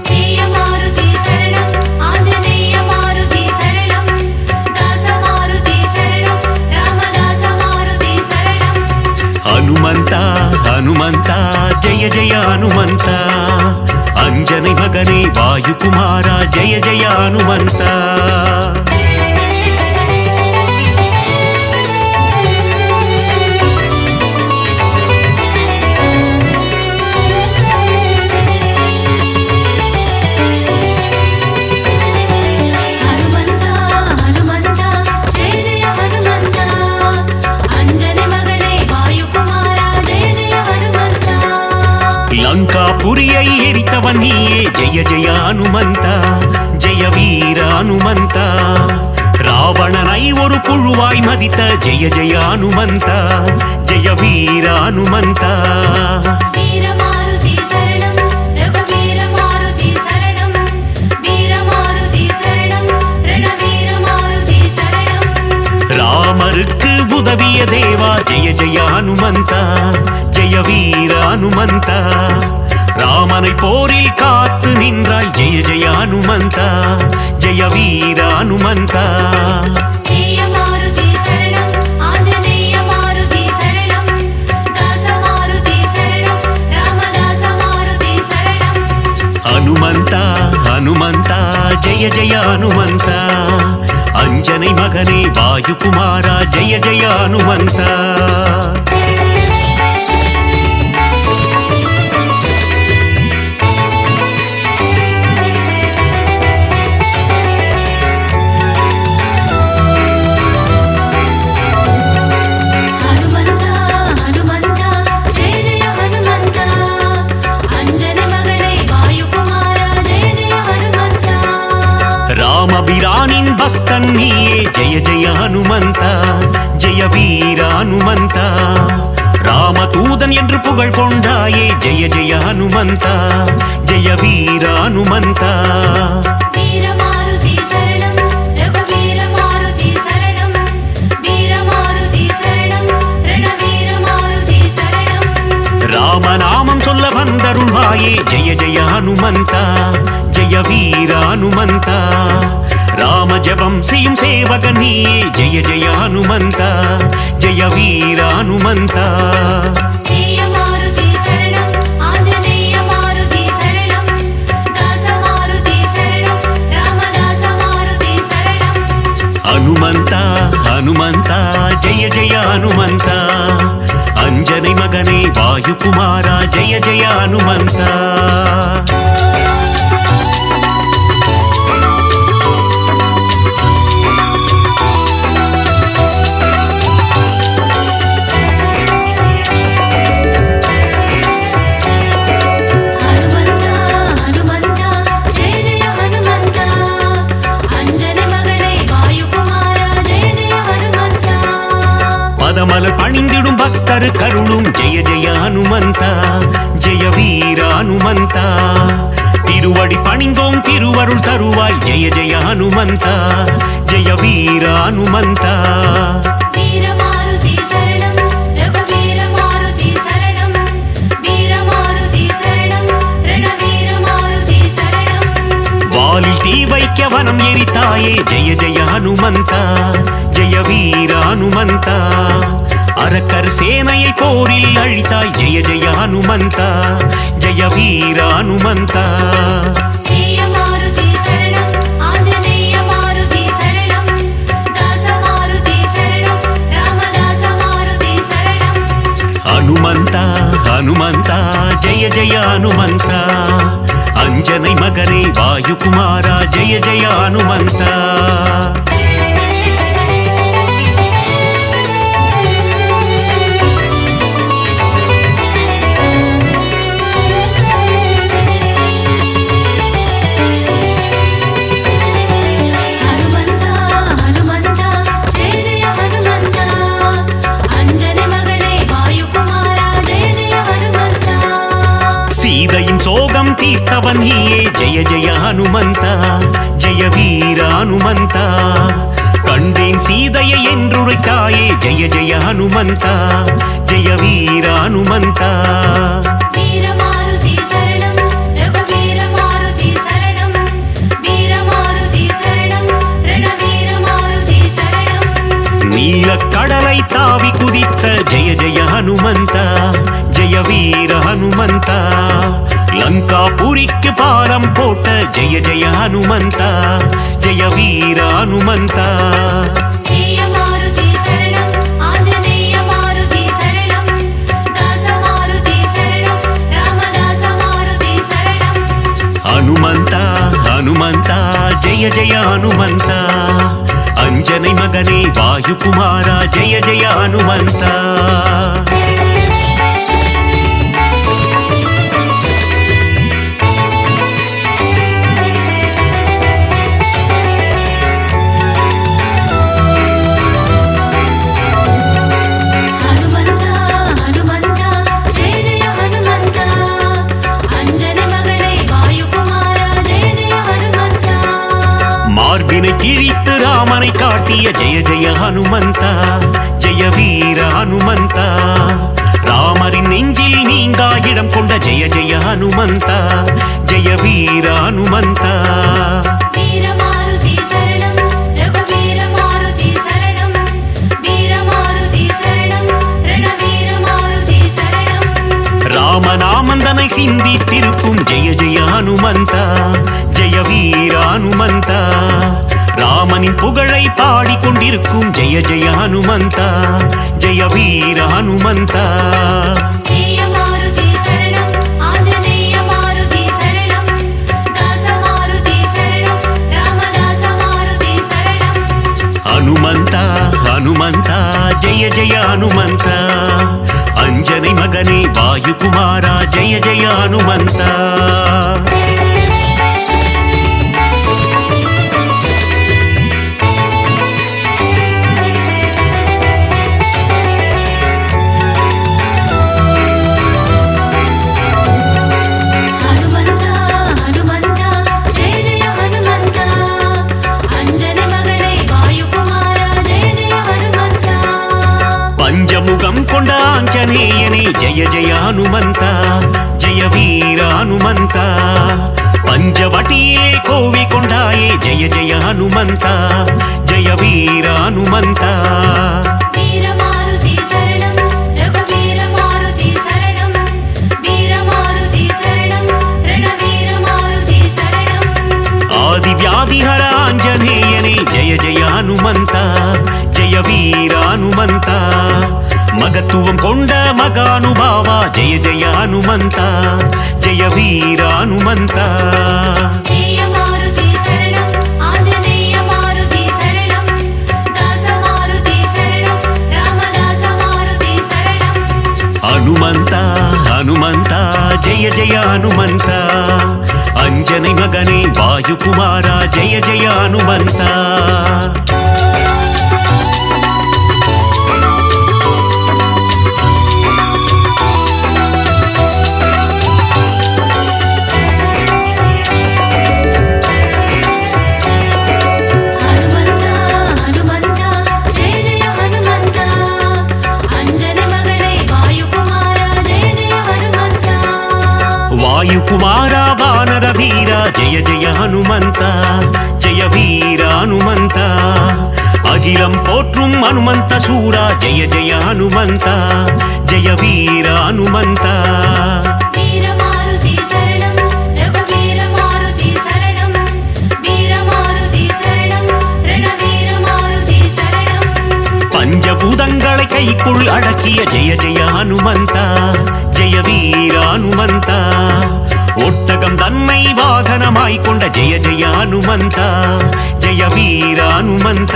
ஜெய மாருதி சரணம் ஆஞ்சநேய மாருதி சரணம் தாச மாருதி சரணம் ராமதாச மாருதி சரணம் ஹனுமந்தா ஹனுமந்தா ஜெய ஜெய ஹனுமந்தா அஞ்சனை மகனே வாயுகுமாரா ஜெய ஜெய ஹனுமந்தா ஹனுமந்தா ஹனுமந்தா ஜெய ஜெய ஹனுமந்தா அஞ்சனை மகனே வாயுகுமாரா ஜெய ஜெய ஹனுமந்தா லங்காபுரியை எரித்தவன் நீயே ஜெய ஜெய ஹனுமந்தா ஜெய வீர ஹனுமந்தா ராவணனை ஒரு புழுவாய் மதித்த ஜெய ஜெய ஹனுமந்தா ஜெய வீர ஹனுமந்தா வீரமாருதி சரணம் ரகுவீர மாருதி சரணம் வீரமாருதி சரணம் ரணவீர மாருதி சரணம் ராமருக்கு உதவிய தேவா ஜெய ஜெய ஹனுமந்தா ஜெய வீர ஹனுமந்தா ராமனை போரில் காத்து நின்றாய் ஜெய ஜெய ஹனுமந்தா ஜெய வீர ஹனுமந்தா ஜெய மாருதி சரணம் ஆஞ்சநேய மாருதி சரணம் தாச மாருதி சரணம் ராமதாச மாருதி சரணம் ஹனுமந்தா ஹனுமந்தா ஜெய ஜெய ஹனுமந்தா அஞ்சனை மகனே வாயுகுமாரா ஜெய ஜெய ஹனுமந்தா ஹனுமந்தா ஹனுமந்தா ஜெய ஜெய ஹனுமந்தா அஞ்சனை மகனே வாயுகுமாரா ஜெய ஜெய ஹனுமந்தா ராமபிரானின் பக்தன் நீயே ஜெய ஜெய ஹனுமந்தா ஜெய வீர ஹனுமந்தா ராமதூதன் என்று புகழ் கொண்டாயே ஜெய ஜெய ஹனுமந்தா ஜெய வீர ஹனுமந்தா வீரமாருதி சரணம் ரகுவீர மாருதி சரணம் வீரமாருதி சரணம் ரணவீர மாருதி சரணம் ராமநாமம் சொல்ல வந்தருள்வாயே ஜெய ஜெய ஹனுமந்தா ஜெய வீர ஹனுமந்தா ராம ஜபம் செய்யும் சேவகன் நீயே ஜெய ஜெய ஹனுமந்தா ஜெய வீர ஹனுமந்தா ஜெய மாருதி சரணம் ஆஞ்சநேய மாருதி சரணம் தாச மாருதி சரணம் ராமதாச மாருதி சரணம் ஹனுமந்தா ஹனுமந்தா ஜெய ஜெய ஹனுமந்தா அஞ்சனை மகனே வாயுகுமாரா ஜெய ஜெய ஹனுமந்தா பாதமலர் பணிந்திடும் பக்தர் கருளும் ஜெய ஜெய ஹனுமந்தா ஜெய வீர ஹனுமந்தா திருவடி பணிந்தோம் திருவருள் தருவாய் ஜெய ஜெய ஹனுமந்தா ஜெய வீர ஹனுமந்தா வீர மாருதி சரணம் ரகுவீர மாருதி சரணம் வீர மாருதி சரணம் ரணவீர மாருதி சரணம் வாலில் தீ வைக்க வனம் எரித்தாயே ஜெய ஜெய ஹனுமந்தா ஜெய வீர ஹனுமந்தா அரக்கர் சேனையை போரில் அழித்தாய் ஜெய ஜெய ஹனுமந்தா ஜெய வீர ஹனுமந்தா ஜெய மாருதி சரணம் ஆஞ்சநேய மாருதி சரணம் தாச மாருதி சரணம் ராமதாச மாருதி சரணம் ஹனுமந்தா ஹனுமந்தா ஜெய ஜெய ஹனுமந்தா அஞ்சனை மகனே வாயுகுமாரா ஜெய ஜெய ஹனுமந்தா ஹனுமந்தா ஹனுமந்தா ஜெய ஜெய ஹனுமந்தா அஞ்சனை மகனே வாயுகுமாரா ஜெய ஜெய ஹனுமந்தா சீதையின் சோகம் தீர்த்தவன் நீயே ஜெய ஜெய ஹனுமந்தா ஜெய வீர ஹனுமந்தா கண்டேன் சீதையை என்றுரைத்தாயே ஜெய ஜெய ஹனுமந்தா ஜெய வீர ஹனுமந்தா வீர மாருதி சரணம் ரகுவீர மாருதி சரணம் வீர மாருதி சரணம் ரணவீர மாருதி சரணம் நீல கடலை தாவி குதித்த ஜெய ஜெய ஹனுமந்தா ஜெய வீர ஹனுமந்தா லங்காபுரிக்கு பாரம் போட்ட ஜெய ஜெய ஹனுமந்தா ஜெய வீர ஹனுமந்தா ஜெய மாருதி சரணம் ஆஞ்சநேய மாருதி சரணம் தாச மாருதி சரணம் ராமதாச மாருதி சரணம் ஹனுமந்தா ஹனுமந்தா ஜெய ஜெய ஹனுமந்தா அஞ்சனை மகனே வாயுகுமாரா ஜெய ஜெய ஹனுமந்தா ஹனுமந்தா ஹனுமந்தா ஜெய ஜெய ஹனுமந்தா அஞ்சனை மகனே வாயுகுமாரா ஜெய ஜெய ஹனுமந்தா மார்பினை கிழித்து ராமனை காட்டிய ஜெய ஜெய ஹனுமந்தா ஜெய வீர ஹனுமந்தா ராமரின் நெஞ்சில் நீங்கா இடம் கொண்ட ஜெய ஜெய ஹனுமந்தா ஜெய வீர ஹனுமந்தா வீர மாருதி சரணம் ரகுவீர மாருதி சரணம் வீர மாருதி சரணம் ரணவீர மாருதி சரணம் ராமநாமந்தனை சிந்தி திருப்பும் ஜெய ஜெய ஹனுமந்தா ஜெய வீர ஹனுமந்தா ராமனின் புகழை பாடிக்கொண்டிருக்கும் ஜெய ஜெய ஹனுமந்தா ஜெய வீர ஹனுமந்தா ஜெய மாருதி சரணம் ஆஞ்சநேய மாருதி சரணம் தாச மாருதி சரணம் ராமதாச மாருதி சரணம் ஹனுமந்தா ஹனுமந்தா ஜெய ஜெய ஹனுமந்தா அஞ்சனை மகனே வாயுகுமாரா ஜெய ஜெய ஹனுமந்தா ஹனுமந்தா ஹனுமந்தா ஜெய ஜெய ஹனுமந்தா அஞ்சனை மகனே வாயுகுமாரா ஜெய ஜெய ஹனுமந்தா பஞ்சமுகம் கொண்ட ஆஞ்சநேயனே ஜெய ஜெய ஹனுமந்தா ஜெய வீர ஹனுமந்தா பஞ்சவட்டியே கோவி கொண்டாயே ஜெய ஜெய ஹனுமந்தா ஜெய வீர ஹனுமந்தா வீர மாருதி சரணம் ரகுவீர மாருதி சரணம் வீர மாருதி சரணம் ரணவீர மாருதி சரணம் ஆதி வியாதிஹர ஆஞ்சநேயனே ஜெய ஜெய ஹனுமந்தா ஜெய வீர ஹனுமந்தா மகத்துவம் கொண்ட மகானுபாவா ஜெய ஜெய ஹனுமந்தா ஜெய வீர ஹனுமந்தா ஜெய மாருதி சரணம் ஆஞ்சநேய மாருதி சரணம் தாச மாருதி சரணம் ராமதாச மாருதி சரணம் ஹனுமந்தா ஹனுமந்தா ஜெய ஜெய ஹனுமந்தா அஞ்சனை மகனே வாயுகுமாரா ஜெய ஜெய ஹனுமந்தா ವಾಯುಕುಮಾರ ವಾನರ ವೀರ ಜಯ ಜಯ ಹನುಮಂತ ಜಯ ವೀರ ಹನುಮಂತ அகிலம் போற்றும் அனுமந்த சூரா ஜெய ஜெய ஹனுமந்த ஜெய வீர ஹனுமந்த வீர மாருதி சரணம் ரகுவீர மாருதி சரணம் வீர மாருதி சரணம் ரணவீர மாருதி சரணம் பஞ்சபூதங்களை கைக்குள் அடக்கிய ஜெய ஜெய ஹனுமந்த ஜெய வீர ஹனுமந்த ஒட்டகம் தன்னை வாகனமாய் கொண்ட ஜெய ஜெய ஹனுமந்த ஜெய வீர ஹனுமந்த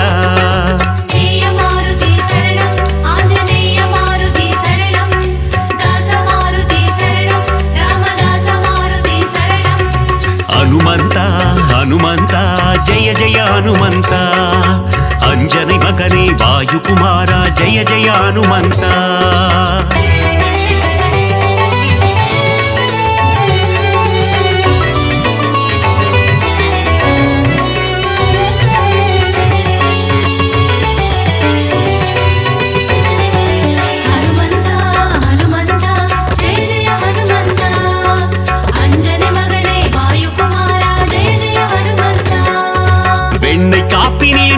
ஜெய மாருதி சரணம் ஆஞ்சநேய மாருதி சரணம் தாச மாருதி சரணம் ராமதாச மாருதி சரணம் ஹனுமந்த ஹனுமந்த ஜெய ஜெய ஹனுமந்த அஞ்சனை மகனே வாயுகுமார ஜெய ஜெய ஹனுமந்த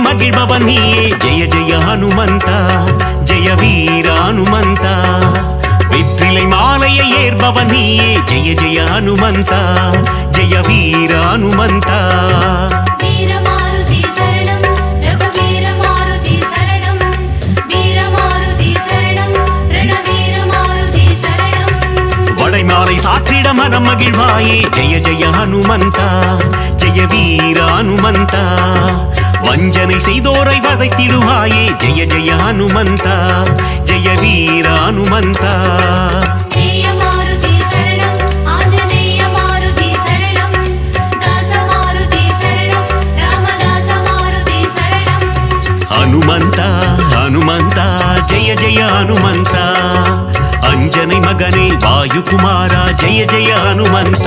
மகிழ்பவன் நீயே ஜெய ஜெய ஹனுமந்த ஜெய வீர ஹனுமந்த வெற்றிலை மாலையை ஏற்பவன் நீயே ஜெய ஜெய ஹனுமந்த ஜெய வீர ஹனுமந்த வீர மாருதி சரணம் ரகுவீர மாருதி சரணம் வீர மாருதி சரணம் ரணவீர மாருதி சரணம் வடைமாலை சாற்றிட மனம் மகிழ்வாயே ஜெய ஜெய ஹனுமந்த ஜெய வீர ஹனுமந்த வஞ்சனை செய்தோரை வதைத்திடுவாயே ஜெய ஜெய ஹனுமந்த ஜெய வீர ஹனுமந்த ஜெய மாருதி சரணம் ஆஞ்சநேய மாருதி சரணம் தாச மாருதி சரணம் ராமதாச மாருதி சரணம் ஹனுமந்த ஹனுமந்த ஜெய ஜெய ஹனுமந்த அஞ்சனை மகனே வாயுகுமார ஜெய ஜெய ஹனுமந்த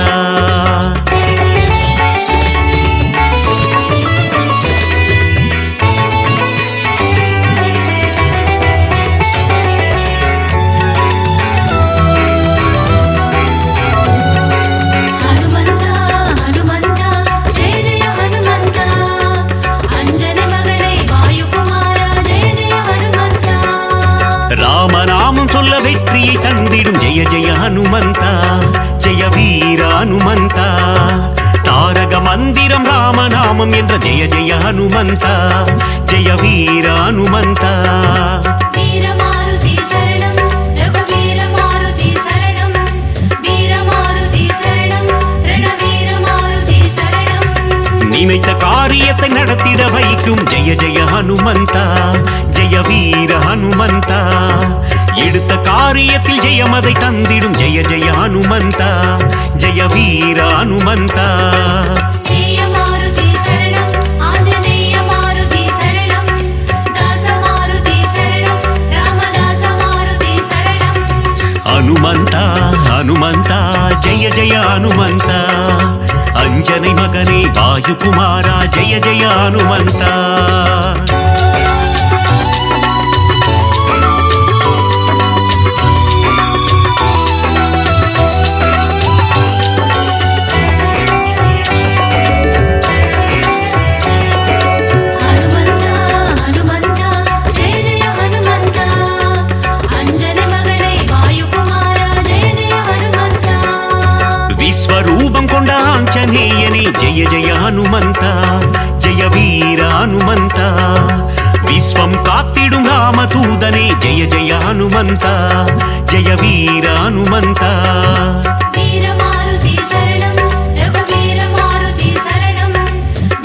ராமநாமம் சொல்ல வெற்றியை தந்திடும் ஜெய ஜெய ஹனுமந்த ஜெய வீர ஹனுமந்த தாரக மந்திரம் ராமநாமம் என்ற ஜெய ஜெய ஹனுமந்த ஜெய வீர ஹனுமந்த வீர மாருதி சரணம் ரகுவீர மாருதி சரணம் வீர மாருதி சரணம் ரணவீர மாருதி சரணம் நினைத்த காரியத்தை நடத்திட வைக்கும் ஜெய ஜெய ஹனுமந்த ஜெய வீர ஹனுமந்த எடுத்த காரியத்தில் ஜெயமதை தந்திடும் ஜெய ஜெய ஹனுமந்த ஜெய வீர ஹனுமந்த ஜெய மாருதி சரணம் ஆஞ்சநேய மாருதி சரணம் தாச மாருதி சரணம் ராமதாச மாருதி சரணம் ஹனுமந்த ஹனுமந்த ஜெய ஜெய ஹனுமந்த அஞ்சனை மகனே வாயுகுமார ஜெய ஜெய ஹனுமந்த விஸ்வரூபம் கொண்ட ஆஞ்சநேயனே ஜெய ஜெய ஹனுமந்த ஜெய வீர ஹனுமந்த விஸ்வம் காத்திடும் ராமதூதனே ஜெய ஜெய ஹனுமந்த ஜெய வீர ஹனுமந்த வீர மாருதி சரணம் ரகுவீர மாருதி சரணம்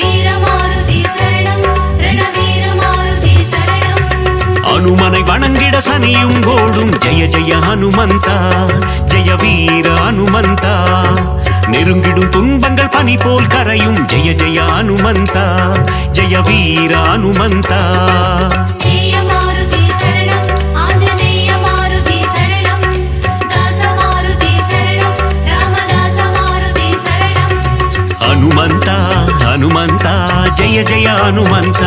வீர மாருதி சரணம் ரணவீர மாருதி சரணம் அனுமனை வணங்கிட சனியும் கோடும் ஜெய ஜெய ஹனுமந்த ஜெய வீர ஹனுமந்த நெருங்கிடும் துன்பங்கள் பனி போல் கரையும் ஜெய ஜெய ஹனுமந்த ஜெய வீர ஹனுமந்த ஜெய மாருதி சரணம் ஆஞ்சநேய மாருதி சரணம் தாச மாருதி சரணம் ராமதாச மாருதி சரணம் ஹனுமந்த ஹனுமந்த ஜெய ஜெய ஹனுமந்த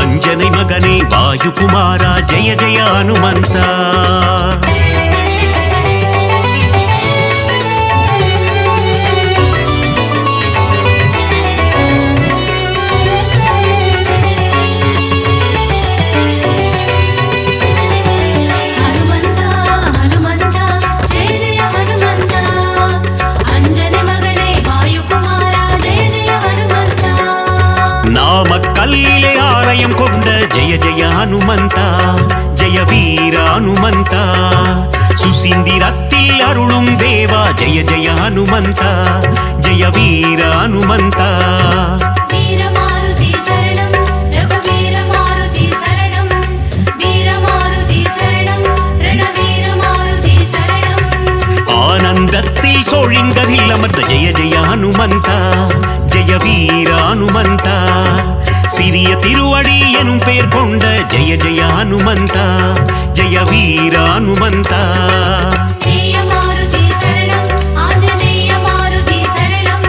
அஞ்சனை மகனே வாயுகுமார ஜெய ஜெய ஹனுமந்த ஹனுமந்தா ஜெய வீர ஹனுமந்தா சுசீந்திரத்தில் அருளும் தேவா ஜெய ஜெய ஹனுமந்தா ஜெய வீர ஹனுமந்தா வீரமாருதி சரணம் ரகுவீர மாருதி சரணம் வீரமாருதி சரணம் ரணவீர மாருதி சரணம் ஆனந்தத்தில் சோழிங்கரில் அமர்ந்த ஜெய ஜெய ஹனுமந்தா ஜெய வீர ஹனுமந்தா சிறிய திருவடி எனும் பெயர் கொண்ட ஜெய ஜெய ஹனுமந்தா ஜெய வீர ஹனுமந்தா ஜெய மாருதி சரணம் ஆஞ்சநேய மாருதி சரணம்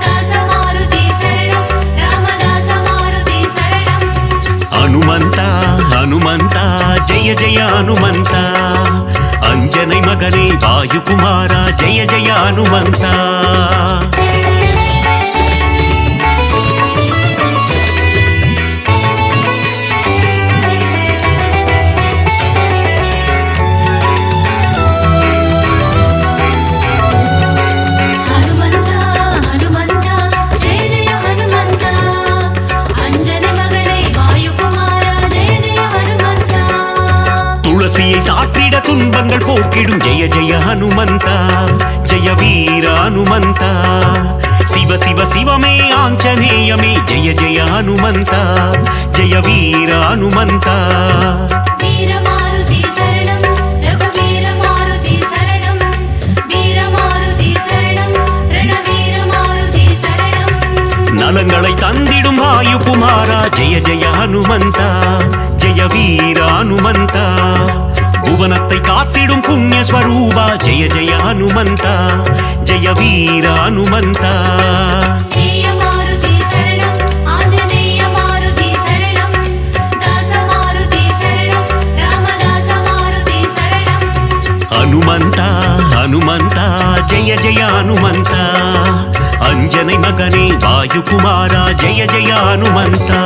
தாச மாருதி சரணம் ராமதாச மாருதி சரணம் ஹனுமந்தா ஹனுமந்தா ஜெய ஜெய ஹனுமந்தா அஞ்சனை மகனே வாயுகுமாரா ஜெய ஜெய ஹனுமந்தா ஹனுமந்தா ஹனுமந்தா ஜெய ஜெய ஹனுமந்தா அஞ்சனை மகனே வாயுகுமாரா ஜெய ஜெய ஹனுமந்தா துளசியை சாற்றிட துன்பங்கள் போக்கிடும் ஜெய ஜெய ஹனுமந்தா ஜெய வீர ஹனுமந்தா சிவ சிவ சிவமே ஆஞ்சநேயமே ஜெய ஜெய ஹனுமந்தா ஜெய வீர ஹனுமந்தா வீரமாருதி சரணம் ரகுவீர மாருதி சரணம் வீரமாருதி சரணம் ரணவீர மாருதி சரணம் நலங்களை தந்திடும் வாயுகுமாரா ஜெய ஜெய ஹனுமந்தா ஜெய வீர ஹனுமந்தா புவனத்தை காத்திடும் புண்ணிய ஸ்வரூபா ஜெய ஜெய ஹனுமந்தா ஜெய வீர ஹனுமந்தா ஜெய மாருதி சரணம் ஆஞ்சநேய மாருதி சரணம் தாச மாருதி சரணம் ராமதாச மாருதி சரணம் ஹனுமந்தா ஹனுமந்தா ஜெய ஜெய ஹனுமந்தா அஞ்சனை மகனே வாயுகுமாரா ஜெய ஜெய ஹனுமந்தா